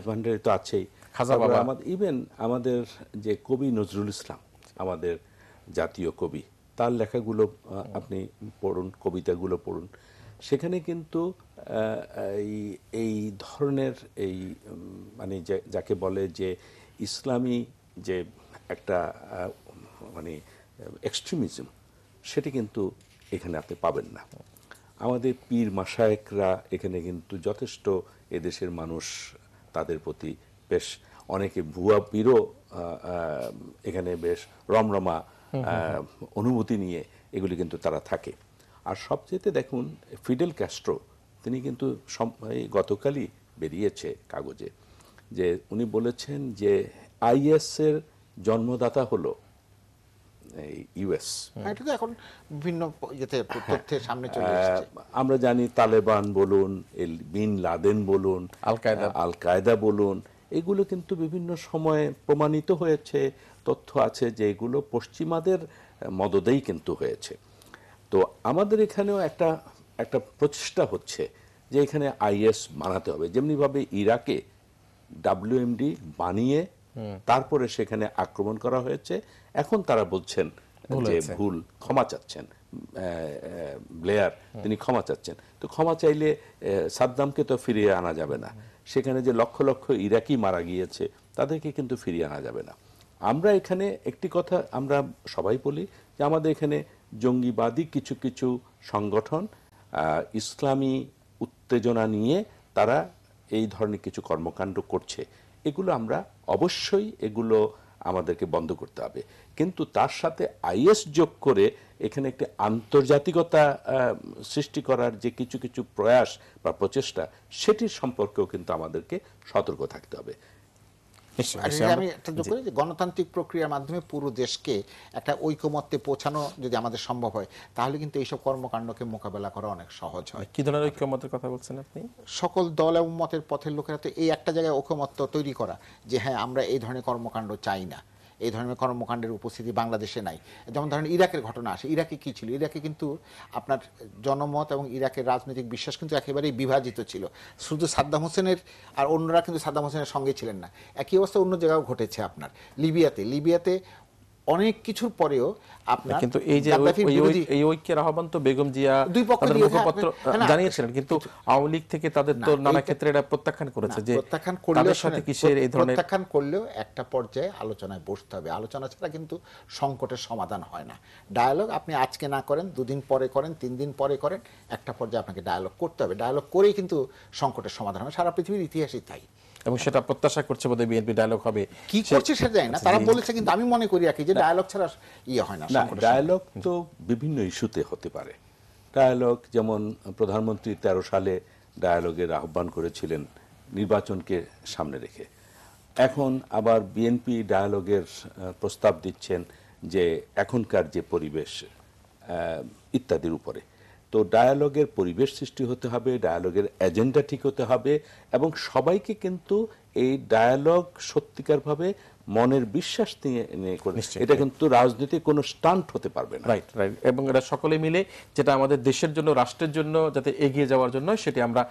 ভান্ডারি তো আছেই, ইভেন আমাদের যে কবি নজরুল ইসলাম, আমাদের জাতীয় কবি, তার লেখাগুলো আপনি পড়ুন, কবিতাগুলো পড়ুন, সেখানে কিন্তু এই ধরনের এই মানে যাকে বলে যে ইসলামী যে একটা মানে এক্সট্রিমিজম, সেটি কিন্তু এখানে আপনি পাবেন না। আমাদের পীর মাশায়েখরা এখানে কিন্তু যথেষ্ট এদেশের মানুষ তাদের প্রতি বেশ অনেকে ভুয়া পীরও এখানে বেশ রমরমা অনুভূতি নিয়ে এগুলি কিন্তু তারা থাকে। আর সবচেয়ে দেখুন ফিডেল ক্যাস্ট্রো, তিনি কিন্তু গতকালই বেরিয়েছে কাগজে যে উনি বলেছেন যে আইএসের জন্মদাতা হলো ইউএস। এটা তো এখন বিভিন্ন তথ্যের সামনে চলে এসেছে। আমরা জানি তালেবান বলুন, বিন লাদেন বলুন, আল কায়দা বলুন, এগুলো কিন্তু বিভিন্ন সময়ে প্রমাণিত হয়েছে, তথ্য আছে যে এগুলো পশ্চিমাদের মদদেই কিন্তু হয়েছে। তো আমাদের এখানেও একটা প্রচেষ্টা হচ্ছে যে এখানে আইএস বানাতে হবে, যেমনিভাবে ইরাকে WMD বানিয়ে তারপরে সেখানে আক্রমণ করা হয়েছে। এখন তারা বলছেন যে ভুল, ক্ষমা চাচ্ছেন। ব্লেয়ার তিনি ক্ষমা চাচ্ছেন। তো ক্ষমা চাইলে সাদ্দামকে তো ফিরিয়ে আনা যাবে না, সেখানে যে লক্ষ লক্ষ ইরাকি মারা গিয়েছে তাদেরকে কিন্তু ফিরিয়ে আনা যাবে না। আমরা এখানে একটি কথা আমরা সবাই বলি যে আমাদের এখানে জঙ্গিবাদী কিছু কিছু সংগঠন ইসলামী উত্তেজনা নিয়ে তারা এই ধরনের কিছু কর্মকাণ্ড করছে। এগুলো আমরা অবশ্যই এগুলো আমাদেরকে বন্ধ করতে হবে, কিন্তু তার সাথে আইএস যোগ করে এখানে একটি আন্তর্জাতিকতা সৃষ্টি করার যে কিছু কিছু প্রয়াস বা প্রচেষ্টা, সেটির সম্পর্কেও কিন্তু আমাদেরকে সতর্ক থাকতে হবে। আমি একটা যোগ করি যে গণতান্ত্রিক প্রক্রিয়ার মাধ্যমে পুরো দেশকে একটা ঐকমত্যে পৌঁছানো যদি আমাদের সম্ভব হয়, তাহলে কিন্তু এইসব কর্মকাণ্ডকে মোকাবেলা করা অনেক সহজ হয়। কি ধরনের ঐক্যমতের কথা বলছেন আপনি? সকল দল এবং মতের পথের লোকেরা তো এই একটা জায়গায় ঐকমত্য তৈরি করা যে হ্যাঁ আমরা এই ধরনের কর্মকাণ্ড চাই না, এই ধরনের কর্মকাণ্ডের উপস্থিতি বাংলাদেশে নাই। যেমন ধরেন ইরাকের ঘটনা আসে, ইরাকে কি ছিল? ইরাকে কিন্তু আপনার জনমত এবং ইরাকের রাজনৈতিক বিশ্বাস কিন্তু একেবারেই বিভাজিত ছিল। শুধু সাদ্দাম হোসেনের আর অন্যরা কিন্তু সাদ্দাম হোসেনের সঙ্গে ছিলেন না। একই অবস্থা অন্য জায়গাও ঘটেছে আপনার লিবিয়াতে অনেক কিছুর পরেও আপনার কিন্তু এই যে এই ঐক্যের আহ্বান তো বেগম জিয়া দুই পক্ষ তাদের দিয়ে মুখপাত্র জানিয়েছিলেন, কিন্তু আওয়ামী লীগ থেকে তাদের তো নানা ক্ষেত্রে এটা প্রত্যাখ্যান করেছে যে তাদের সাথে কিসের এই ধরনের প্রত্যাখ্যান করলেও একটা পর্যায়ে আলোচনায় বসতে হবে। আলোচনা ছাড়া কিন্তু সংকটের সমাধান হয় না। ডায়ালগ আপনি আজকে না করেন, 2 দিন পরে করেন, 3 দিন পরে করেন, একটা পর্যায়ে আপনাকে ডায়ালগ করতে হবে। ডায়ালগ করেই কিন্তু সংকটের সমাধান হয়। সারা পৃথিবীর ইতিহাসই তাই। এবং সেটা প্রত্যাশা করছে বোধহয় বিএনপি ডায়ালগ হবে। কি করছে সেটা জানি না, তারা বলেছে, কিন্তু আমি মনে করি যে ডায়ালগ ছাড়া ইয়ে হয় না। ডায়ালগ তো বিভিন্ন ইস্যুতে হতে পারে। ডায়ালগ যেমন প্রধানমন্ত্রী 13 সালে ডায়ালগের আহ্বান করেছিলেন নির্বাচনকে সামনে রেখে। এখন আবার বিএনপি ডায়ালগের প্রস্তাব দিচ্ছেন যে এখনকার যে পরিবেশ ইত্যাদির উপরে। তো ডায়ালগের পরিবেশ সৃষ্টি হতে হবে, ডায়ালগের এজেন্ডা ঠিক হতে হবে, এবং সবাইকে কিন্তু এই ডায়ালগ সত্যিকারভাবে মনের বিশ্বাস নিয়ে করে। এটা কিন্তু রাজনীতির কোনো স্টান্ট হতে পারবে না। রাইট। এবং এটা সকলে মিলে যেটা আমাদের দেশের জন্য, রাষ্ট্রের জন্য যাতে এগিয়ে যাওয়ার জন্য সেটি আমরা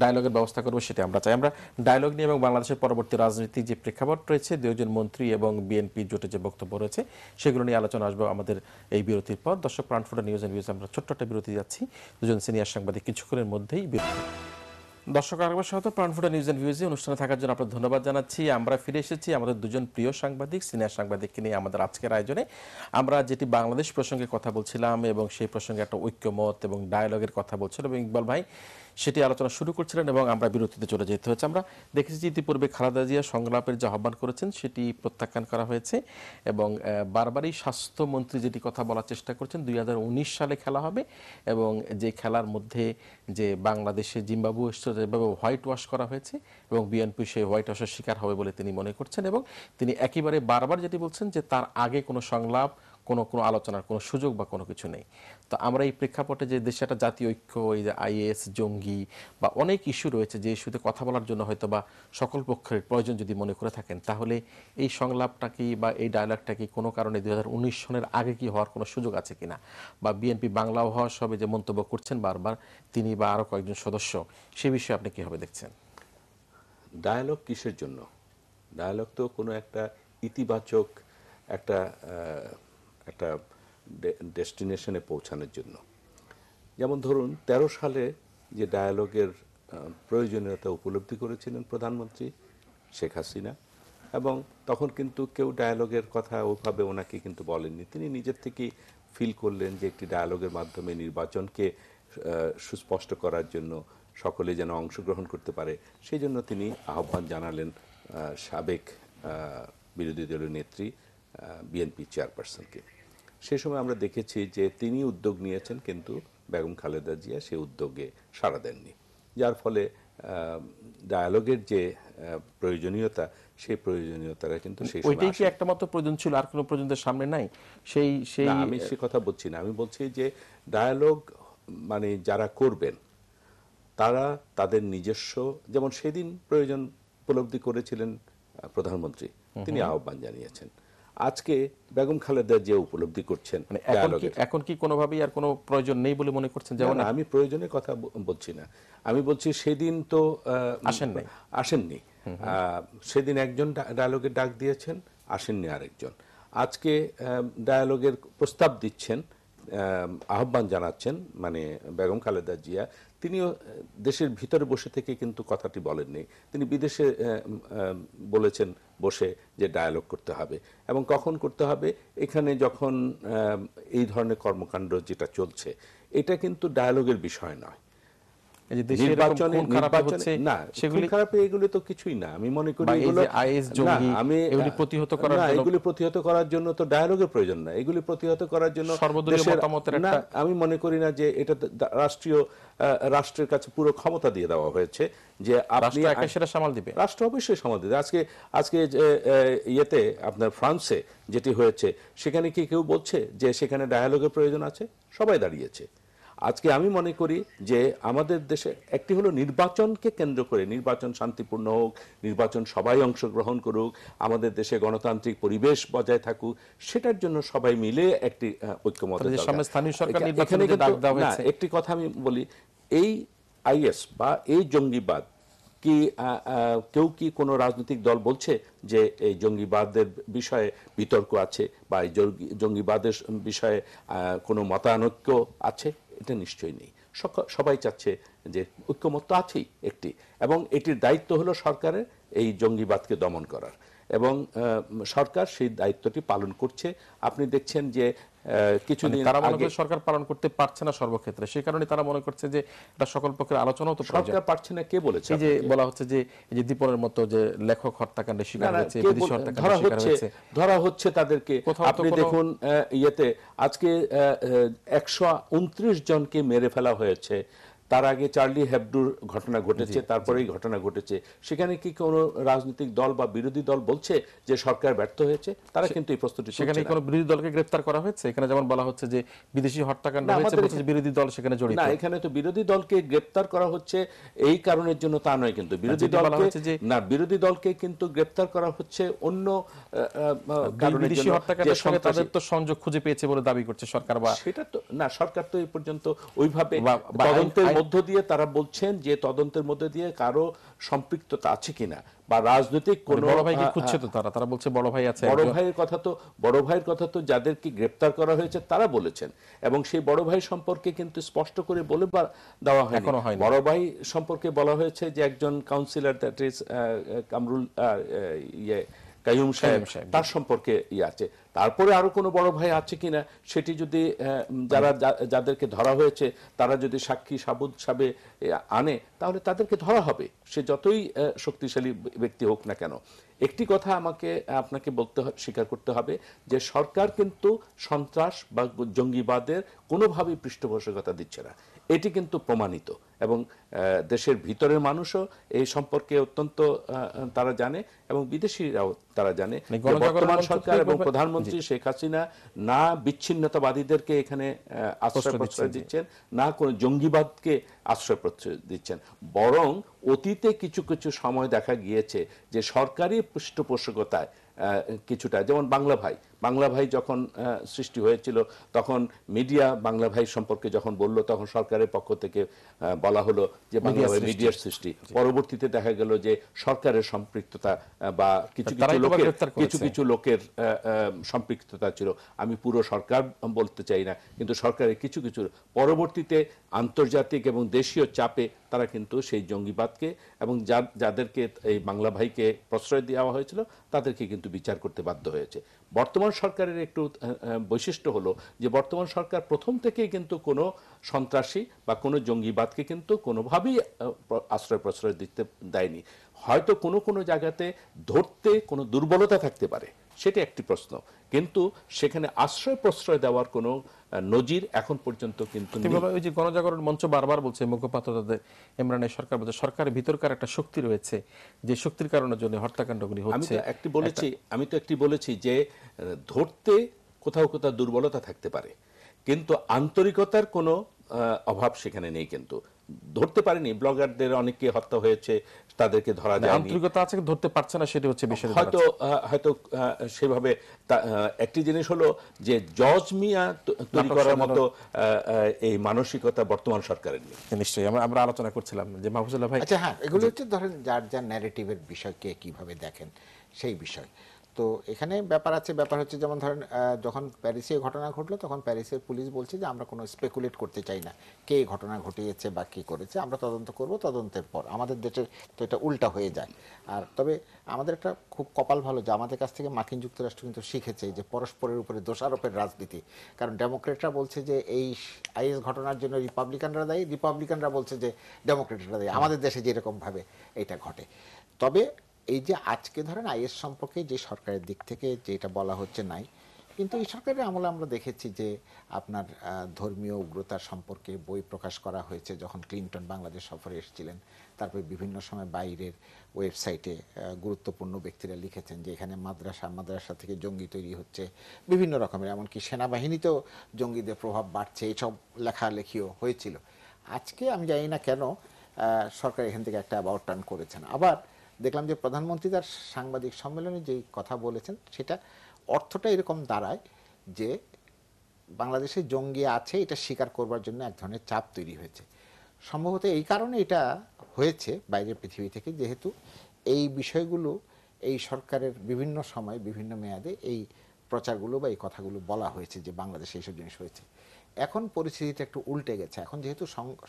ডায়ালগের ব্যবস্থা করবো, সেটি আমরা চাই। আমরা ডায়ালগ নিয়ে এবং বাংলাদেশের পরবর্তী রাজনীতির যে প্রেক্ষাপট রয়েছে, 2জন মন্ত্রী এবং বিএনপি জোটে যে বক্তব্য রয়েছে, সেগুলো নিয়ে আলোচনা আসবে আমাদের এই বিরতির পর। দর্শক, প্রাণফোটা নিউজ অ্যান্ড ভিউজ আমরা ছোট্ট একটা বিরতি যাচ্ছি। 2জন সিনিয়র সাংবাদিক কিছুক্ষণের মধ্যেই বিরতি। দর্শক, আরেকবার স্বাগত প্রাণফোটা নিউজ অ্যান্ড ভিউজে। অনুষ্ঠানে থাকার জন্য আপনার ধন্যবাদ জানাচ্ছি। আমরা ফিরে এসেছি আমাদের 2জন প্রিয় সাংবাদিক, সিনিয়র সাংবাদিককে নিয়ে আমাদের আজকের আয়োজনে। আমরা যেটি বাংলাদেশ প্রসঙ্গে কথা বলছিলাম এবং সেই প্রসঙ্গে একটা ঐক্যমত এবং ডায়ালগের কথা বলছিলাম, এবং ইকবাল ভাই সেটি আলোচনা শুরু করছিলেন এবং আমরা বিরতিতে চলে যেতে হচ্ছে। আমরা দেখেছি যে ইতিপূর্বে খালেদা জিয়া সংলাপের যে আহ্বান করেছেন সেটি প্রত্যাখ্যান করা হয়েছে, এবং বারবারই স্বাস্থ্যমন্ত্রী যেটি কথা বলার চেষ্টা করছেন 2019 সালে খেলা হবে, এবং যে খেলার মধ্যে যে বাংলাদেশে জিম্বাবুয়ে যেভাবে হোয়াইট ওয়াশ করা হয়েছে এবং বিএনপি সেই হোয়াইট ওয়াশের শিকার হবে বলে তিনি মনে করছেন, এবং তিনি একেবারে বারবার যেটি বলছেন যে তার আগে কোনো সংলাপ, কোনো আলোচনার কোনো সুযোগ বা কোনো কিছু নেই। তো আমরা এই প্রেক্ষাপটে যে দেশে একটা জাতীয় ঐক্য, এই যে আইএস, জঙ্গি বা অনেক ইস্যু রয়েছে, যে ইস্যুতে কথা বলার জন্য হয়তো বা সকল পক্ষের প্রয়োজন যদি মনে করে থাকেন, তাহলে এই সংলাপটা কি বা এই ডায়ালগটা কি কোনো কারণে 2019 সনের আগে কি হওয়ার কোনো সুযোগ আছে কিনা, বা বিএনপি বাংলা হওয়া সবে যে মন্তব্য করছেন বারবার তিনি বা আরও কয়েকজন সদস্য, সে বিষয়ে আপনি কীভাবে দেখছেন? ডায়ালগ কিসের জন্য? ডায়ালগ তো কোনো একটা ইতিবাচক একটা ডেস্টিনেশনে পৌঁছানোর জন্য। যেমন ধরুন 13 সালে যে ডায়ালগের প্রয়োজনীয়তা উপলব্ধি করেছিলেন প্রধানমন্ত্রী শেখ হাসিনা, এবং তখন কিন্তু কেউ ডায়ালগের কথা ওইভাবে ওনাকে কিন্তু বলেননি। তিনি নিজের থেকেই ফিল করলেন যে একটি ডায়ালগের মাধ্যমে নির্বাচনকে সুস্পষ্ট করার জন্য সকলে যেন অংশগ্রহণ করতে পারে, সেই জন্য তিনি আহ্বান জানালেন সাবেক বিরোধী দলীয় নেত্রী বিএনপি চেয়ারপারসনকে। সে সময় আমরা দেখেছি যে তিনি উদ্যোগ নিয়েছেন, কিন্তু বেগম খালেদা জিয়া সে উদ্যোগে সাড়া দেননি, যার ফলে ডায়ালগের যে প্রয়োজনীয়তা, সেই প্রয়োজনীয়তাটা কিন্তু সেই ওইটাই কি একটা মাত্র প্রয়োজন ছিল, আর কোনো প্রয়োজনের সামনে নাই? আমি সে কথা বলছি না। আমি বলছি যে ডায়ালগ মানে যারা করবেন তারা তাদের নিজস্ব, যেমন সেদিন প্রয়োজন উপলব্ধি করেছিলেন প্রধানমন্ত্রী, তিনি আহ্বান জানিয়েছেন। আজকে বেগম খালেদা জিয়া উপলব্ধি করছেন, এখন কি কোনোভাবেই আর কোনো প্রয়োজন নেই বলে মনে করছেন? যেমন আমি প্রয়োজনের কথা বলছি না, আমি বলছি সেদিন তো আসেননি। সেদিন একজন ডায়ালগের ডাক দিয়েছেন, আসেননি আরেকজন। আজকে ডায়ালগের প্রস্তাব দিচ্ছেন, আহ্বান জানাচ্ছেন মানে বেগম খালেদা জিয়া, তিনিও দেশের ভিতরে বসে থেকে কিন্তু কথাটি বলেননি, তিনি বিদেশে বলেছেন বসে যে ডায়ালগ করতে হবে। এবং কখন করতে হবে? এখানে যখন এই ধরনের কর্মকাণ্ড যেটা চলছে, এটা কিন্তু ডায়ালগের বিষয় নয়। এই যে দেশে এরকম খুন খারাপ হচ্ছে না, সেগুলি খুন খারাপে এগুলো তো কিছুই না। আমি মনে করি বা এই এগুলো যে আইএস জঙ্গি এগুলি প্রতিহত করার জন্য, এগুলি প্রতিহত করার জন্য তো ডায়ালগের প্রয়োজন না। এগুলি প্রতিহত করার জন্য সর্বদলীয় মতামতের না, একটা, আমি মনে করি না যে এটা রাষ্ট্রের কাছে পুরো ক্ষমতা দিয়ে দেওয়া হয়েছে যে আপনি রাষ্ট্র একা সেটা সামাল দিবে। রাষ্ট্র অবশ্যই সামাল দিবে। আজকে যে ইয়েতে আপনার ফ্রান্সে যেটি হয়েছে, সেখানে কি কেউ বলছে যে সেখানে ডায়ালগের প্রয়োজন আছে? সবাই দাঁড়িয়েছে। আজকে আমি মনে করি যে আমাদের দেশে একটি হলো নির্বাচনকে কেন্দ্র করে, নির্বাচন শান্তিপূর্ণ হোক, নির্বাচন সবাই অংশগ্রহণ করুক, আমাদের দেশে গণতান্ত্রিক পরিবেশ বজায় থাকুক, সেটার জন্য সবাই মিলে একটি ঐক্যমতের দরকার। সামনে স্থানীয় সরকার নির্বাচনে যে ডাক দেওয়া হয়েছে, একটি কথা আমি বলি, এই আইএস বা এই জঙ্গিবাদ কি কেউ কি কোনো রাজনৈতিক দল বলছে যে এই জঙ্গিবাদের বিষয়ে বিতর্ক আছে বা এই জঙ্গিবাদের বিষয়ে কোনো মতানৈক্য আছে? এটা নিশ্চয়ই নেই। সবাই চাচ্ছে যে ঐক্যমত তো আছেই একটি, এবং এটির দায়িত্ব হলো সরকারের এই জঙ্গিবাদকে দমন করার, এবং সরকার সেই দায়িত্বটি পালন করছে। আপনি দেখছেন যে কিছুদিন তারা মনে আগে করে সরকার পালন করতে পারছে না সর্বক্ষেত্রে, সেই কারণে তারা মনে করছে যে এটা সকল পক্ষের আলোচনাও তো প্রয়োজন। সরকার পারছে না কে বলেছে? এই যে বলা হচ্ছে যে এই যে দীপনের মতো যে লেখক হত্যাকাণ্ডের শিকার হয়েছে, বিদেশি হত্যাকাণ্ডের শিকার হয়েছে, ধরা হচ্ছে তাদেরকে। আপনি দেখুন ইয়েতে আজকে 129 জনকে মেরে ফেলা হয়েছে। তার আগে চার্লি হেবডোর ঘটনা ঘটেছে, তারপরেই ঘটনা ঘটেছে। সেখানে কি কোনো রাজনৈতিক দল বা বিরোধী দল বলছে যে সরকার ব্যর্থ হয়েছে? তারা কিন্তু এই প্রশ্নটি সেখানে কোনো বিরোধী দলকে গ্রেফতার করা হয়েছে? এখানে যেমন বলা হচ্ছে যে বিদেশি হত্যাকাণ্ড হয়েছে, বলছে বিরোধী দল সেখানে জড়িত। না, এখানে তো বিরোধী দলকে গ্রেফতার করা হচ্ছে এই কারণের জন্য তা নয়, কিন্তু বিরোধী দলকে কিন্তু গ্রেফতার করা হচ্ছে অন্য কারণের বিদেশি জন্য। হত্যাকাণ্ডের সঙ্গে তাদের তো সংযোগ খুঁজে পেয়েছে বলে দাবি করছে সরকার। বা সেটা তো না, সরকার তো এই পর্যন্ত ওইভাবে তদন্তের মধ্য দিয়ে তারা বলছেন যে তদন্তের মধ্যে দিয়ে কারো সম্পৃক্ততা আছে কিনা বা রাজনৈতিক কোনো বড় ভাইকে খুঁজছে তো তারা বলছে বড় ভাই আছে। বড় ভাইয়ের কথা তো যাদেরকে গ্রেফতার করা হয়েছে তারা বলেছেন, এবং সেই বড় ভাই সম্পর্কে কিন্তু স্পষ্ট করে বলে দেওয়া হয়নি। বড় ভাই সম্পর্কে বলা হয়েছে যে একজন councillor, that is Kamrul Kaiyum saheb, তার সম্পর্কে আছে। তারপরে আরো কোনো বড় ভাই আছে কিনা সেটি যদি যাদেরকে ধরা হয়েছে তারা যদি সাক্ষী সাবে আনে, তাহলে তাদেরকে ধরা হবে, সে যতই শক্তিশালী ব্যক্তি হোক না কেন। একটি কথা আপনাকে স্বীকার করতে হবে যে সরকার কিন্তু সন্ত্রাস বা জঙ্গিবাদের কোনোভাবেই পৃষ্ঠপোষকতা দিচ্ছে না, এটি কিন্তু প্রমাণিত, এবং দেশের ভিতরের মানুষও এই সম্পর্কে অত্যন্ত তারা জানে, এবং বিদেশিরাও তারা জানে। বর্তমান সরকার এবং প্রধানমন্ত্রী শেখ হাসিনা না বিচ্ছিন্নতাবাদীদেরকে এখানে আশ্রয় প্রশ্রয় দিচ্ছেন, না কোনো জঙ্গিবাদকে আশ্রয় প্রশ্রয় দিচ্ছেন, বরং অতীতে কিছু কিছু সময় দেখা গিয়েছে যে সরকারি পৃষ্ঠপোষকতায় কিছুটা, যেমন বাংলা ভাই যখন সৃষ্টি হয়েছিল, তখন মিডিয়া বাংলা ভাই সম্পর্কে যখন বলল, তখন সরকারের পক্ষ থেকে বলা হলো যে বাংলা ভাই মিডিয়ার সৃষ্টি। পরবর্তীতে দেখা গেল যে সরকারের সম্পৃক্ততা বা কিছু লোকের সম্পৃক্ততা ছিল। আমি পুরো সরকার বলতে চাই না, কিন্তু সরকারের কিছু পরবর্তীতে আন্তর্জাতিক এবং দেশীয় চাপে তারা কিন্তু সেই জঙ্গিবাদকে এবং যাদেরকে এই বাংলা ভাইকে প্রশ্রয় দেওয়া হয়েছিল তাদেরকে কিন্তু বিচার করতে বাধ্য হয়েছে। বর্তমান সরকারের একটু বৈশিষ্ট্য হলো যে বর্তমান সরকার প্রথম থেকেই কিন্তু কোনো সন্ত্রাসী বা কোনো জঙ্গিবাদকে কিন্তু কোনোভাবেই আশ্রয় প্রশ্রয় দিতে দেয়নি। হয়তো কোনো জায়গাতে ধরতে কোনো দুর্বলতা থাকতে পারে, সেটা একটি প্রশ্ন, কিন্তু সেখানে আশ্রয় প্রশ্রয় দেওয়ার কোনো নজির এখন পর্যন্ত কিন্তু নেই। ওই যে গণজাগরণ মঞ্চ বারবার বলছে, মুখপাত্র তাদের ইমরানের সরকার বলছে সরকারের ভিতরকার একটা শক্তি রয়েছে, যে শক্তির কারণে জন্য হত্যাকাণ্ডগুলি হচ্ছে। আমি তো একটি বলেছি যে ধরতে কোথাও দুর্বলতা থাকতে পারে, কিন্তু আন্তরিকতার কোনো অভাব সেখানে নেই। কিন্তু ধরতে পারেনি, ব্লগারদের অনেকে হত্যা হয়েছে, তাদেরকে ধরা যায়নি, আন্তরিকতা আছে ধরতে পারছে না, সেটা হচ্ছে বিষয়। হয়তো হয়তো সেভাবে একটি জিনিস হলো যে জজ মিয়া তৈরি করার মতো এই মানসিকতা বর্তমান সরকারের নেই। নিশ্চয়ই আমরা আলোচনা করছিলাম যে মাহফুজুল্লাহ ভাই। আচ্ছা হ্যাঁ, এগুলো হচ্ছে ধরেন যার যার ন্যারেটিভের বিষয়কে কিভাবে দেখেন সেই বিষয়। তো এখানে ব্যাপার আছে, ব্যাপার হচ্ছে যেমন ধরেন যখন প্যারিসে ঘটনা ঘটলো তখন প্যারিসের পুলিশ বলছে যে আমরা কোনো স্পেকুলেট করতে চাই না কে ঘটনা ঘটিয়েছে বা কে করেছে, আমরা তদন্ত করব, তদন্তের পর। আমাদের দেশের তো এটা উল্টা হয়ে যায়। আর তবে আমাদের একটা খুব কপাল ভালো যে আমাদের কাছ থেকে মার্কিন যুক্তরাষ্ট্র কিন্তু শিখেছে যে পরস্পরের উপরে দোষারোপের রাজনীতি। কারণ ডেমোক্রেটরা বলছে যে এই আইএস ঘটনার জন্য রিপাবলিকানরা দায়ী, রিপাবলিকানরা বলছে যে ডেমোক্রেটরা দায়ী। আমাদের দেশে যেরকমভাবে এটা ঘটে। তবে এই যে আজকে ধরেন আইএস সম্পর্কে যে সরকারের দিক থেকে যেটা বলা হচ্ছে নাই, কিন্তু এই সরকারের আমলে আমরা দেখেছি যে আপনার ধর্মীয় উগ্রতার সম্পর্কে বই প্রকাশ করা হয়েছে যখন ক্লিনটন বাংলাদেশ সফরে এসেছিলেন। তারপরে বিভিন্ন সময় বাইরের ওয়েবসাইটে গুরুত্বপূর্ণ ব্যক্তিরা লিখেছেন যে এখানে মাদ্রাসা থেকে জঙ্গি তৈরি হচ্ছে, বিভিন্ন রকমের, এমনকি সেনাবাহিনীতেও জঙ্গিদের প্রভাব বাড়ছে, এইসব লেখালেখিও হয়েছিল। আজকে আমি জানি না কেন সরকার এখান থেকে একটা অ্যাবাউট টার্ন করেছেন। আবার দেখলাম যে প্রধানমন্ত্রী তার সাংবাদিক সম্মেলনে যেই কথা বলেছেন সেটা অর্থটা এরকম দাঁড়ায় যে বাংলাদেশে জঙ্গি আছে এটা স্বীকার করবার জন্য এক ধরনের চাপ তৈরি হয়েছে। সম্ভবত এই কারণে এটা হয়েছে বাইরের পৃথিবী থেকে, যেহেতু এই বিষয়গুলো এই সরকারের বিভিন্ন সময় বিভিন্ন মেয়াদে এই প্রচারগুলো বা এই কথাগুলো বলা হয়েছে যে বাংলাদেশে এইসব জিনিস হয়েছে। এখন পরিস্থিতিটা একটু উল্টে গেছে। এখন যেহেতু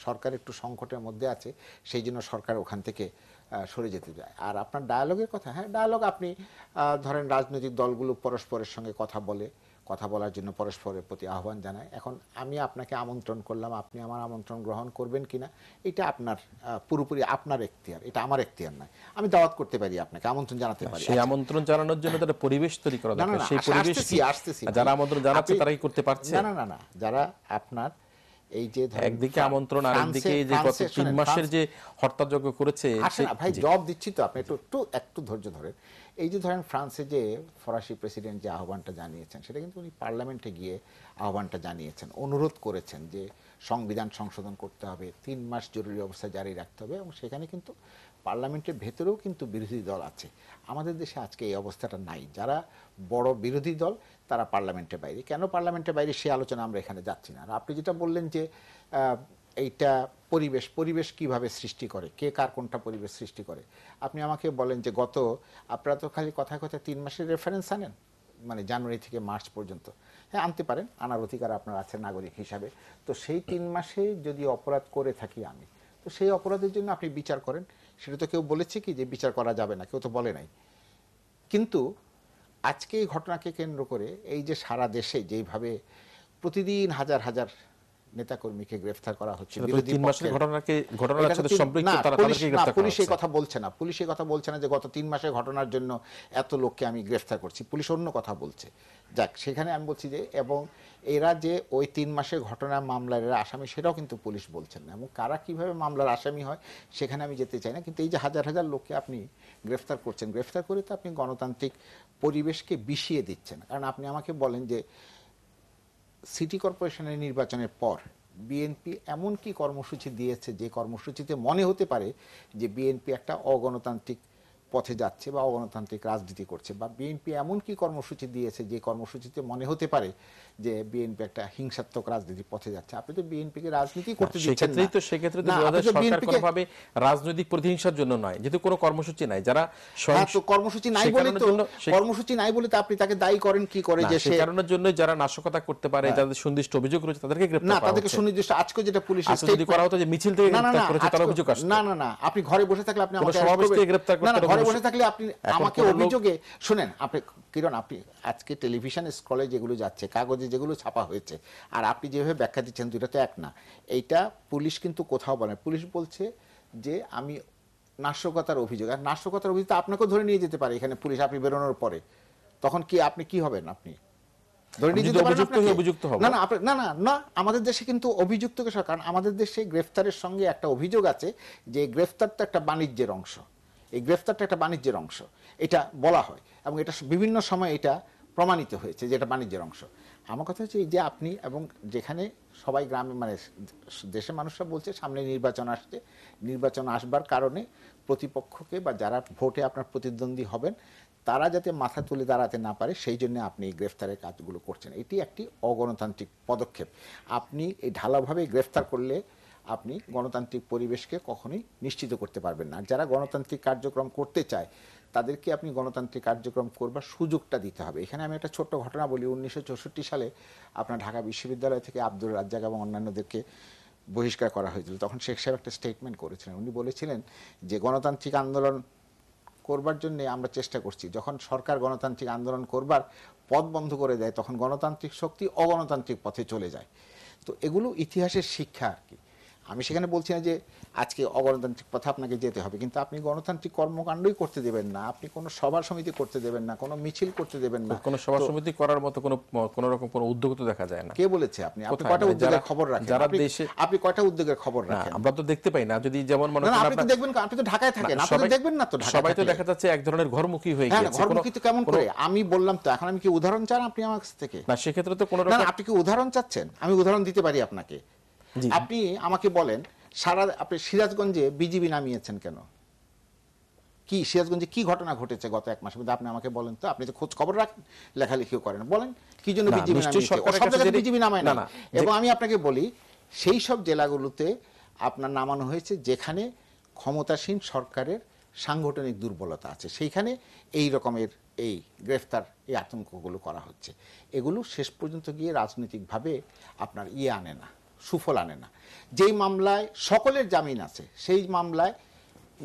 সরকার একটু সংকটের মধ্যে আছে, সেই জন্য সরকার ওখান থেকে সরে যেতে যায়। আর আপনার ডায়ালগের কথা, হ্যাঁ ডায়ালগ আপনি ধরেন রাজনৈতিক দলগুলো পরস্পরের সঙ্গে কথা বলার জন্য পরস্পরের প্রতি আহ্বান জানায়। এখন আমি আপনাকে আমন্ত্রণ করলাম, আপনি আমার আমন্ত্রণ গ্রহণ করবেন কিনা এটা আপনার পুরোপুরি আপনার এখতিয়ার, এটা আমার এখতিয়ার নয়। আমি দাওয়াত করতে পারি, আপনাকে আমন্ত্রণ জানাতে পারি। সেই আমন্ত্রণ জানানোর জন্য তার পরিবেশ তৈরি করা দরকার। সেই পরিবেশ আসতেছি যারা আমন্ত্রণ জানাচ্ছে তারাই করতে পারছে না, যারা আপনার এই যে একদিকে আমন্ত্রণ আর একদিকে যে গত 3 মাসের যে হত্যাযজ্ঞ করেছে। ভাই জবাব দিচ্ছি তো, আপনি একটু ধৈর্য ধরেন। এই যে ধরেন ফ্রান্সে যে ফরাসি প্রেসিডেন্ট যে আহ্বানটা জানিয়েছেন সেটা কিন্তু উনি পার্লামেন্টে গিয়ে আহ্বানটা জানিয়েছেন, অনুরোধ করেছেন যে সংবিধান সংশোধন করতে হবে, 3 মাস জরুরি অবস্থা জারি রাখতে হবে। এবং সেখানে কিন্তু পার্লামেন্টের ভেতরেও কিন্তু বিরোধী দল আছে। আমাদের দেশে আজকে এই অবস্থাটা নাই। যারা বড় বিরোধী দল তারা পার্লামেন্টের বাইরে। কেন পার্লামেন্টের বাইরে সে আলোচনা আমরা এখানে যাচ্ছি না। আর আপনি যেটা বললেন যে এইটা পরিবেশ কিভাবে সৃষ্টি করে, কে কার কোনটা পরিবেশ সৃষ্টি করে, আপনি আমাকে বলেন যে আপনারা তো খালি কথায় 3 মাসের রেফারেন্স আনেন, মানে জানুয়ারি থেকে মার্চ পর্যন্ত। হ্যাঁ আনতে পারেন, আনার অধিকার আপনার আছে নাগরিক হিসাবে। তো সেই 3 মাসে যদি অপরাধ করে থাকি আমি, তো সেই অপরাধের জন্য আপনি বিচার করেন। সেটা তো কেউ বলেছে কি যে বিচার করা যাবে না, কেউ তো বলে নাই। কিন্তু আজকে এই ঘটনাকে কেন্দ্র করে এই যে সারা দেশে যেইভাবে প্রতিদিন হাজার হাজার নেতাকর্মীকে গ্রেফতার করা হচ্ছে, পুলিশ এই কথা বলছে না। পুলিশ এই কথা বলছে না যে গত 3 মাসের ঘটনার জন্য এত লোককে আমি গ্রেফতার করছি। পুলিশ অন্য কথা বলছে। যাক, সেখানে আমি বলছি যে এবং এরা যে ওই 3 মাসের ঘটনার মামলার এরা আসামি, সেটাও কিন্তু পুলিশ বলছেন না। এবং কারা কিভাবে মামলার আসামি হয় সেখানে আমি যেতে চাই না। কিন্তু এই যে হাজার হাজার লোককে আপনি গ্রেফতার করছেন, গ্রেফতার করে তো আপনি গণতান্ত্রিক পরিবেশকে বিষিয়ে দিচ্ছেন। কারণ আপনি আমাকে বলেন যে সিটি কর্পোরেশনের নির্বাচনের পর বিএনপি এমন কি কর্মসূচি দিয়েছে যে কর্মসূচিতে মনে হতে পারে যে বিএনপি একটা অগণতান্ত্রিক পথে যাচ্ছে বা অগণতান্ত্রিক রাজনীতি করছে, বা বিএনপি এমন কি কর্মসূচি দিয়েছে যে কর্মসূচিতে মনে হতে পারে যে বিএনপি একটা হিংসাত্মক রাজনীতির পথে যাচ্ছে। আপনি তো বিএনপিকে রাজনীতি করতে দিচ্ছেন না। সেক্ষেত্রে সরকার কোনোভাবে রাজনৈতিক প্রতিহিংসার জন্য নয়, যেহেতু কোনো কর্মসূচি নাই। যারা কর্মসূচি নাই বলে তো আপনি তাকে দায়ী করেন কি করে যে সেই কারণের জন্য যারা নাশকতা করতে পারে, যাদের সুনির্দিষ্ট অভিযোগ রয়েছে তাদেরকে গ্রেফতার করা হচ্ছে। না, তাদেরকে সুনির্দিষ্ট আজকে যেটা পুলিশ যদি করা হতো যে মিছিল থেকে গ্রেফতার করেছে তার অভিযোগ আসছে। না, আপনি ঘরে বসে থাকলে আপনি আমাকে সমাবেশ থেকে গ্রেফতার করতে না, ঘরে বসে থাকলে আপনি আমাকে অভিযোগে শুনেন। আপনি কিরণ, আপনি আজকে টেলিভিশন স্ক্রলে যেগুলো যাচ্ছে, কাগজে যেগুলো ছাপা হয়েছে, আর আপনি যেভাবে ব্যাখ্যা দিচ্ছেন দুটো তো এক না। এইটা পুলিশ কিন্তু কোথাও বলে, পুলিশ বলছে যে আমি নাশকতার অভিযোগ, আর নাশকতার অভিযোগ আপনাকেও ধরে নিয়ে যেতে পারে এখানে পুলিশ, আপনি বেরোনোর পরে। তখন কি আপনি কি হবেন? আপনি ধরে নিয়ে যেতে পারেন না। আমাদের দেশে কিন্তু অভিযুক্ত, কারণ আমাদের দেশে গ্রেফতারের সঙ্গে একটা অভিযোগ আছে যে গ্রেফতার তো একটা বাণিজ্যের অংশ। এই গ্রেফতারটা একটা বাণিজ্যের অংশ, এটা বলা হয় এবং এটা বিভিন্ন সময় এটা প্রমাণিত হয়েছে যে এটা বাণিজ্যের অংশ। আমার কথা হচ্ছে যে আপনি এবং যেখানে সবাই গ্রামে মানে দেশের মানুষরা বলছে সামনে নির্বাচন আসছে, নির্বাচন আসবার কারণে প্রতিপক্ষকে বা যারা ভোটে আপনার প্রতিদ্বন্দ্বী হবেন তারা যাতে মাথা তুলে দাঁড়াতে না পারে সেই জন্য আপনি এই গ্রেফতারের কাজগুলো করছেন। এটি একটি অগণতান্ত্রিক পদক্ষেপ। আপনি এই ঢালাওভাবে গ্রেফতার করলে আপনি গণতান্ত্রিক পরিবেশকে কখনোই নিশ্চিত করতে পারবেন না। আর যারা গণতান্ত্রিক কার্যক্রম করতে চায় তাদেরকে আপনি গণতান্ত্রিক কার্যক্রম করবার সুযোগটা দিতে হবে। এখানে আমি একটা ছোট্ট ঘটনা বলি। 1964 সালে আপনার ঢাকা বিশ্ববিদ্যালয় থেকে আব্দুর রাজ্জাক এবং অন্যান্যদেরকে বহিষ্কার করা হয়েছিল। তখন শেখ সাহেব একটা স্টেটমেন্ট করেছিলেন। উনি বলেছিলেন যে গণতান্ত্রিক আন্দোলন করবার জন্য আমরা চেষ্টা করছি, যখন সরকার গণতান্ত্রিক আন্দোলন করবার পথ বন্ধ করে দেয় তখন গণতান্ত্রিক শক্তি অগণতান্ত্রিক পথে চলে যায়। তো এগুলো ইতিহাসের শিক্ষা আর কি। আমি সেখানে বলছি না যে আজকে অগণতান্ত্রিক পথে আপনাকে যেতে হবে, কিন্তু আপনি গণতান্ত্রিক কর্মকাণ্ডই করতে দেবেন না, আপনি কোনো সভা সমিতি করতে দেবেন না, কোনো মিছিল করতে দেবেন না। কোনো সভা সমিতি করার মতো কোনো রকম কোনো উদ্যোগ তো দেখা যায় না। কে বলেছে? আপনি কোথায়? কয়টা মানে উদ্যোগের খবর রাখেন? যারা দেশে আপনি কয়টা উদ্যোগের খবর না, রাখেন? আমরা তো দেখতে পাই না। যদি যেমন মনে না, করেন আপনি তো দেখবেন, আপনি তো ঢাকায় থাকেন, আপনি তো দেখবেন না তো ঢাকায় সবাই তো থাকলে। দেখা যাচ্ছে এক ধরনের ঘরমুখী হয়ে হ্যাঁ, গেছে। ঘরমুখী তো কেমন করে? আমি বললাম তো, এখন আমি কি উদাহরণ চান আপনি আমার কাছ থেকে? না, সেক্ষেত্রে তো কোনো না, রকম আপনি কি উদাহরণ চাচ্ছেন? আমি উদাহরণ দিতে পারি আপনাকে। জি। আপনি আমাকে বলেন আপনি সিরাজগঞ্জে বিজিবি নামিয়েছেন কেন? কি সিরাজগঞ্জে কি ঘটনা ঘটেছে গত এক মাসের মধ্যে? আপনি আমাকে বলেন তো। আপনি তো খোঁজ খবর রাখেন, লেখালেখিও করেন, বলেন কি জন্য না, বিজিবি নিশ্চয়ই নামিয়েছে? সরকারের সব কাছে জায়গায় বিজিবি নামায় না, না। না, এবং আমি আপনাকে বলি সেই সব জেলাগুলোতে আপনার নামানো হয়েছে যেখানে ক্ষমতাসীন সরকারের সাংগঠনিক দুর্বলতা আছে, সেইখানে এই রকমের এই গ্রেফতার, এই আতঙ্কগুলো করা হচ্ছে। এগুলো শেষ পর্যন্ত গিয়ে রাজনৈতিকভাবে আপনার আনে না, সুফল আনে না। যেই মামলায় সকলের জামিন আছে সেই মামলায়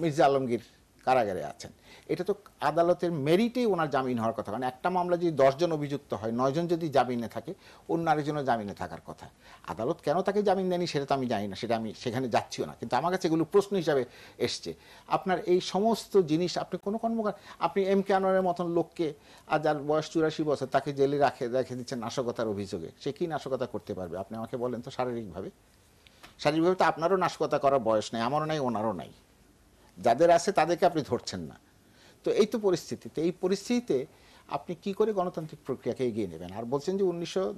মির্জা আলমগীর কারাগারে আছেন। এটা তো আদালতের মেরিটেই ওনার জামিন হওয়ার কথা। কারণ একটা মামলা যদি 10 জন অভিযুক্ত হয়, 9 জন যদি জামিনে থাকে, অন্য আরেকজনও জামিনে থাকার কথা। আদালত কেন তাকে জামিন দেয়নি সেটা তো আমি জানি না, সেটা আমি সেখানে যাচ্ছিও না। কিন্তু আমার কাছে এগুলো প্রশ্ন হিসাবে এসছে। আপনার এই সমস্ত জিনিস আপনি কোনো কর্মকার, আপনি এম কে আনোয়ারের মতন লোককে, আর যার বয়স 84 বছর, তাকে জেলে রেখে দিচ্ছেন নাশকতার অভিযোগে। সে কি নাশকতা করতে পারবে? আপনি আমাকে বলেন তো। শারীরিকভাবে তো আপনারও নাশকতা করার বয়স নেই, আমারও নাই, ওনারও নাই। যাদের আছে তাদেরকে আপনি ধরছেন না। তো এই তো পরিস্থিতিতে, এই পরিস্থিতিতে আপনি কি করে গণতান্ত্রিক প্রক্রিয়াকে এগিয়ে নেবেন? আর বলছেন যে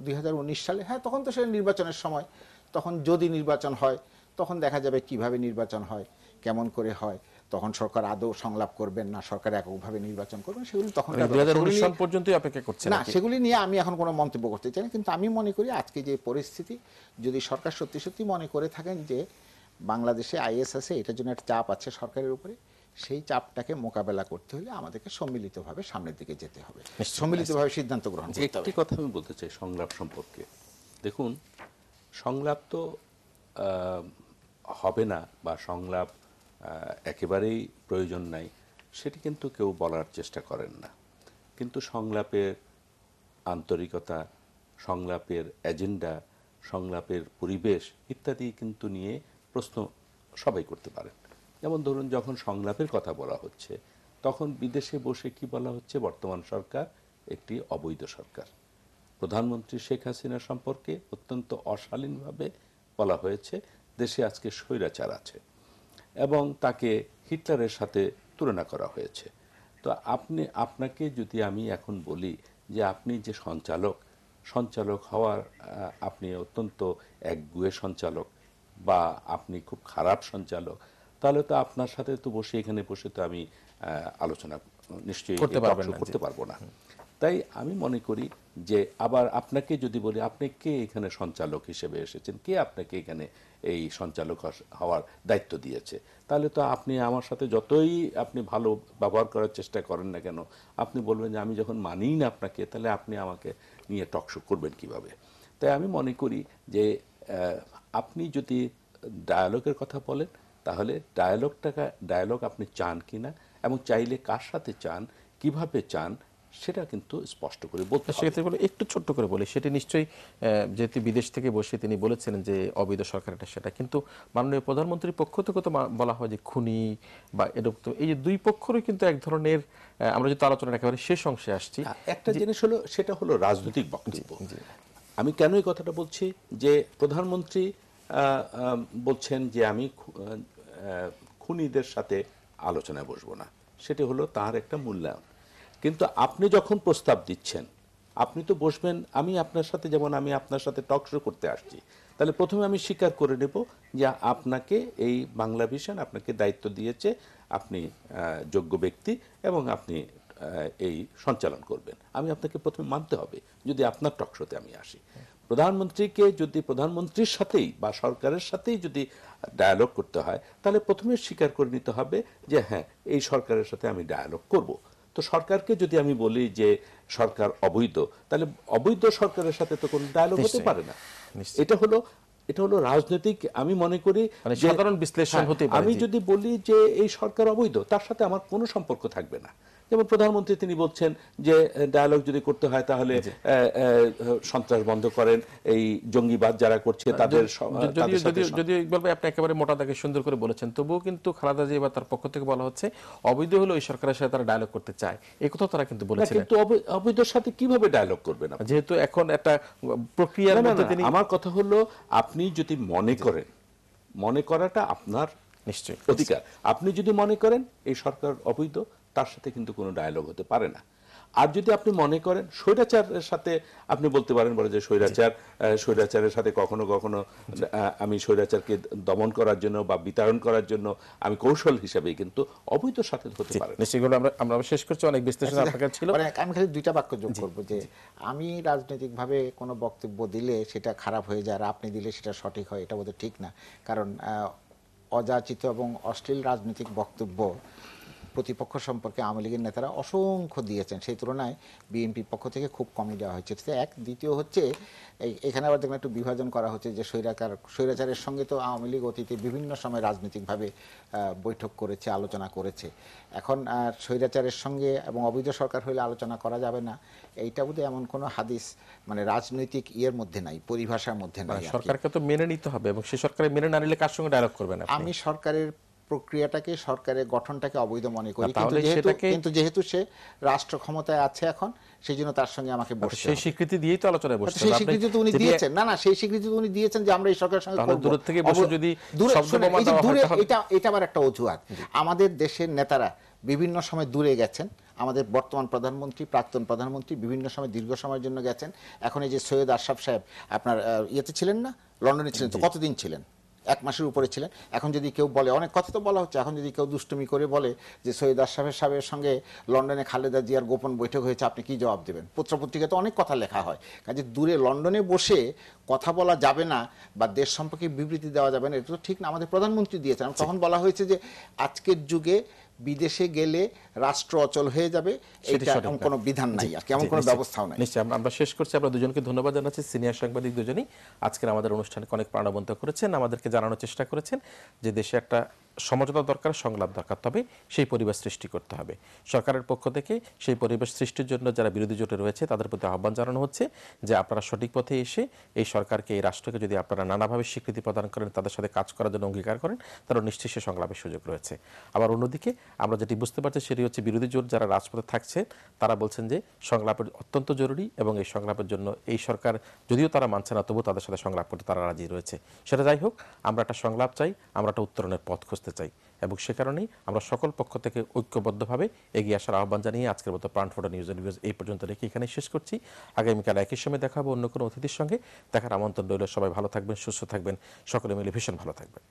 2019 সালে, হ্যাঁ তখন তো সেটা নির্বাচনের সময়, তখন যদি নির্বাচন হয় তখন দেখা যাবে কিভাবে নির্বাচন হয়, কেমন করে হয়, তখন সরকার আদৌ সংলাপ করবেন না সরকার এককভাবে নির্বাচন করবেন, সেগুলি তখন 2019 সাল পর্যন্তই অপেক্ষা করছেন না। সেগুলি নিয়ে আমি এখন কোনো মন্তব্য করতে চাই না। কিন্তু আমি মনে করি আজকে যে পরিস্থিতি, যদি সরকার সত্যি সত্যি মনে করে থাকেন যে বাংলাদেশে আইএস আছে, এটার জন্য একটা চাপ আছে সরকারের উপরে, সেই চাপটাকে মোকাবেলা করতে হলে আমাদেরকে সম্মিলিতভাবে সামনের দিকে যেতে হবে, সম্মিলিতভাবে সিদ্ধান্ত গ্রহণ করতে হবে। একটি কথা আমি বলতে চাই সংলাপ সম্পর্কে। দেখুন, সংলাপ তো হবে না বা সংলাপ একেবারেই প্রয়োজন নাই সেটি কিন্তু কেউ বলার চেষ্টা করেন না। কিন্তু সংলাপের আন্তরিকতা, সংলাপের এজেন্ডা, সংলাপের পরিবেশ ইত্যাদি কিন্তু নিয়ে প্রশ্ন সবাই করতে পারেন। যেমন ধরুন, যখন সংলাপের কথা বলা হচ্ছে তখন বিদেশে বসে কি বলা হচ্ছে? বর্তমান সরকার একটি অবৈধ সরকার। প্রধানমন্ত্রী শেখ হাসিনা সম্পর্কে অত্যন্ত অশালীনভাবে বলা হয়েছে দেশে আজকে স্বৈরাচার আছে এবং তাকে হিটলারের সাথে তুলনা করা হয়েছে। তো আপনাকে যদি আমি এখন বলি যে আপনি যে সঞ্চালক হওয়ার আপনি অত্যন্ত একগুঁয়ে সঞ্চালক বা আপনি খুব খারাপ সঞ্চালক, তাহলে তো আপনার সাথে তো এখানে বসে তো আমি আলোচনা নিশ্চয়ই করতে পারবো না। তাই আমি মনে করি যে আবার আপনাকে যদি বলি আপনি কে এখানে সঞ্চালক হিসেবে এসেছেন, কে আপনাকে এখানে এই সঞ্চালক হওয়ার দায়িত্ব দিয়েছে, তাহলে তো আপনি আমার সাথে যতই আপনি ভালো ব্যবহার করার চেষ্টা করেন না কেন, আপনি বলবেন যে আমি যখন মানিই না আপনাকে, তাহলে আপনি আমাকে নিয়ে টকশো করবেন কিভাবে? তাই আমি মনে করি যে আপনি যদি ডায়ালগের কথা বলেন তাহলে ডায়ালগ আপনি চান কিনা এবং চাইলে কার সাথে চান, কিভাবে চান, সেটা কিন্তু স্পষ্ট করে বলতে হবে। সেক্ষেত্রে বলে একটু ছোট্ট করে বলি, সেটি নিশ্চয়ই যেহেতু বিদেশ থেকে বসে তিনি বলেছিলেন যে অবৈধ সরকার এটা সেটা, কিন্তু মাননীয় প্রধানমন্ত্রীর পক্ষ থেকে তো বলা হয় যে খুনি বা এরকম, এই যে দুই পক্ষরই কিন্তু এক ধরনের, আমরা যদি আলোচনার একেবারে শেষ অংশে আসছি, একটা জিনিস হলো, সেটা হলো রাজনৈতিক বক্তব্য। আমি কেন এই কথাটা বলছি যে প্রধানমন্ত্রী বলছেন যে আমি খুনিদের সাথে আলোচনায় বসবো না, সেটি হলো তার একটা মূল্যায়ন। কিন্তু আপনি যখন প্রস্তাব দিচ্ছেন আপনি তো বসবেন, আমি আপনার সাথে, যেমন আমি আপনার সাথে টক শো করতে আসছি, তাহলে প্রথমে আমি স্বীকার করে নেব যে আপনাকে এই বাংলা ভিশন আপনাকে দায়িত্ব দিয়েছে, আপনি যোগ্য ব্যক্তি এবং আপনি এই সঞ্চালন করবেন। আমি আপনাকে প্রথমে মানতে হবে যদি আপনার টক শোতে আমি আসি। প্রধানমন্ত্রীকে যদি প্রধানমন্ত্রীর সাথেই বা সরকারের সাথেই যদি ডায়ালগ করতে হয়, তাহলে প্রথমে স্বীকার করে নিতে হবে যে হ্যাঁ, এই সরকারের সাথে আমি ডায়ালগ করব। তো সরকারকে যদি আমি বলি যে সরকার অবৈধ, তাহলে অবৈধ সরকারের সাথে তো কোনো ডায়ালগ হতে নিশ্চয়ই। পারে না। নিশ্চয়ই। এটা হলো রাজনৈতিক, আমি মনে করি মানে যে সাধারণ বিশ্লেষণ হ্যাঁ, হতে পারে, আমি জি। যদি বলি যে এই সরকার অবৈধ, তার সাথে আমার কোনো সম্পর্ক থাকবে না। যেমন প্রধানমন্ত্রী তিনি বলছেন যে ডায়ালগ যদি করতে হয় তাহলে সন্ত্রাস বন্ধ করেন, এই জঙ্গিবাদ যারা করছে তাদের তাদের সাথে যদিও ইকবাল ভাই আপনি একেবারে মোটা দাগে সুন্দর করে বলেছেন, তবুও কিন্তু খালেদা জিয়া বা তার পক্ষ থেকে বলা হচ্ছে অবৈধ হলো এই সরকারের সাথে তারা ডায়ালগ করতে চায়, এই কথা তারা কিন্তু না, বলেছিলেন। কিন্তু অবৈধর সাথে কিভাবে ডায়ালগ করবেন আপনি? যেহেতু এখন একটা প্রক্রিয়ার না, না, মধ্যে না, তিনি আমার কথা হলো আপনি যদি মনে করেন, মনে করাটা আপনার নিশ্চয়ই অধিকার, আপনি যদি মনে করেন এই সরকার অবৈধ, তার সাথে কিন্তু কোনো ডায়ালগ হতে পারে না। আর যদি আপনি মনে করেন স্বৈরাচারের সাথে, আপনি বলতে পারেন বলে যে স্বৈরাচারের সাথে কখনো কখনো আমি স্বৈরাচারকে দমন করার জন্য বা বিতাড়ন করার জন্য আমি কৌশল হিসাবে, কিন্তু অবৈধর সাথে হতে পারে না। নিশ্চয়ই আমরা শেষ করছি, অনেক বিশ্লেষণ আপনার কাছে ছিল। আমি খালি দুইটা বাক্য যোগ করব যে আমি রাজনৈতিকভাবে কোনো বক্তব্য দিলে সেটা খারাপ হয়ে যায় আর আপনি দিলে সেটা সঠিক হয়, এটা বোধহয় ঠিক না। কারণ অযাচিত এবং অশ্লীল রাজনৈতিক বক্তব্য প্রতিপক্ষ সম্পর্কে আওয়ামী লীগের নেতারা অসংখ্য দিয়েছেন, সেই তুলনায় বিএনপির পক্ষ থেকে খুব কমই দেওয়া হয়েছে। এক, দ্বিতীয় হচ্ছে এখানে আবার দেখলাম একটু বিভাজন করা হচ্ছে যে স্বৈরাচারের সঙ্গে তো আওয়ামী লীগ অতীতে বিভিন্ন সময় রাজনৈতিকভাবে বৈঠক করেছে, আলোচনা করেছে। এখন স্বৈরাচারের সঙ্গে এবং অবৈধ সরকার হইলে আলোচনা করা যাবে না, এইটা বোধহয় এমন কোনো হাদিস মানে রাজনৈতিক ইয়ের মধ্যে নাই, পরিভাষার মধ্যে নাই। সরকারকে তো মেনে নিতে হবে এবং সেই সরকারের মেনে না নিলে কার সঙ্গে ডায়ালগ করবেন আপনি? আমি সরকারের প্রক্রিয়াটাকে, সরকারের গঠনটাকে অবৈধ মনে করি, তাহলে কিন্তু যেহেতু সে রাষ্ট্র ক্ষমতায় আছে এখন, সেই জন্য তার সঙ্গে আমাকে বসতে সেই হবে। স্বীকৃতি দিয়েই তো আলোচনায় বসতে হবে। সেই স্বীকৃতি তো উনি দিয়েছেন, না সেই স্বীকৃতি তো উনি দিয়েছেন যে আমরা এই সরকারের সঙ্গে তাহলে করব। দূর থেকে বসে যদি শব্দ বোমা এই যে দেওয়া হয় দূরে, তাহলে এটা আবার একটা অজুহাত। আমাদের দেশের নেতারা বিভিন্ন সময় দূরে গেছেন, আমাদের বর্তমান প্রধানমন্ত্রী, প্রাক্তন প্রধানমন্ত্রী বিভিন্ন সময় দীর্ঘ সময়ের জন্য গেছেন। এখন এই যে সৈয়দ আশরাফ সাহেব আপনার ইয়েতে ছিলেন না, লন্ডনে ছিলেন, তো কতদিন ছিলেন? 1 মাসের উপরে ছিলেন। এখন যদি কেউ বলে, অনেক কথা তো বলা হচ্ছে, এখন যদি কেউ দুষ্টুমি করে বলে যে সৈয়দ আশরাফ সাহেবের সঙ্গে লন্ডনে খালেদা জিয়ার গোপন বৈঠক হয়েছে, আপনি কি জবাব দেবেন? পত্রপত্রিকায় তো অনেক কথা লেখা হয়। কাজে দূরে লন্ডনে বসে কথা বলা যাবে না বা দেশ সম্পর্কে বিবৃতি দেওয়া যাবে না, এটা তো ঠিক না। আমাদের প্রধানমন্ত্রী দিয়েছেন, তখন বলা হয়েছে যে আজকের যুগে বিদেশে গেলে রাষ্ট্র অচল হয়ে যাবে, এটা এমন কোনো বিধান নাই, আর এমন কোনো ব্যবস্থাও নাই। নিশ্চয়ই আমরা শেষ করছি। আমরা দুজনকে ধন্যবাদ জানাচ্ছি, সিনিয়র সাংবাদিক দুজনই আজকের আমাদের অনুষ্ঠানকে অনেক প্রাণবন্ত করেছেন, আমাদেরকে জানানোর চেষ্টা করেছেন যে দেশে একটা সমঝোতা দরকার, সংলাপ দরকার, তবে সেই পরিবেশ সৃষ্টি করতে হবে। সরকারের পক্ষ থেকে সেই পরিবেশ সৃষ্টির জন্য যারা বিরোধী জোটে রয়েছে তাদের প্রতি আহ্বান জানানো হচ্ছে যে আপনারা সঠিক পথে এসে এই সরকারকে, এই রাষ্ট্রকে যদি আপনারা নানাভাবে স্বীকৃতি প্রদান করেন, তাদের সাথে কাজ করার জন্য অঙ্গীকার করেন, তাহলে নিশ্চয়ই সে সংলাপের সুযোগ রয়েছে। আবার অন্যদিকে আমরা যেটি বুঝতে পারছি সেটি হচ্ছে বিরোধী জোট যারা রাজপথে থাকছে তারা বলছেন যে সংলাপের অত্যন্ত জরুরি এবং এই সংলাপের জন্য এই সরকার যদিও তারা মানছে না, তবুও তাদের সাথে সংলাপ করতে তারা রাজি রয়েছে। সেটা যাই হোক, আমরা একটা সংলাপ চাই, আমরা একটা উত্তরণের পথ খুঁজতে চাই এবং সে কারণেই আমরা সকল পক্ষ থেকে ঐক্যবদ্ধভাবে এগিয়ে আসার আহ্বান জানিয়ে আজকের মতো প্রাণফোটা নিউজ এই পর্যন্ত রেখে এখানে শেষ করছি। আগামীকাল একই সময় দেখা হবে অন্য কোনো অতিথির সঙ্গে। দেখার আমন্ত্রণ রইল। সবাই ভালো থাকবেন, সুস্থ থাকবেন, সকলে মিলে ভীষণ ভালো থাকবেন।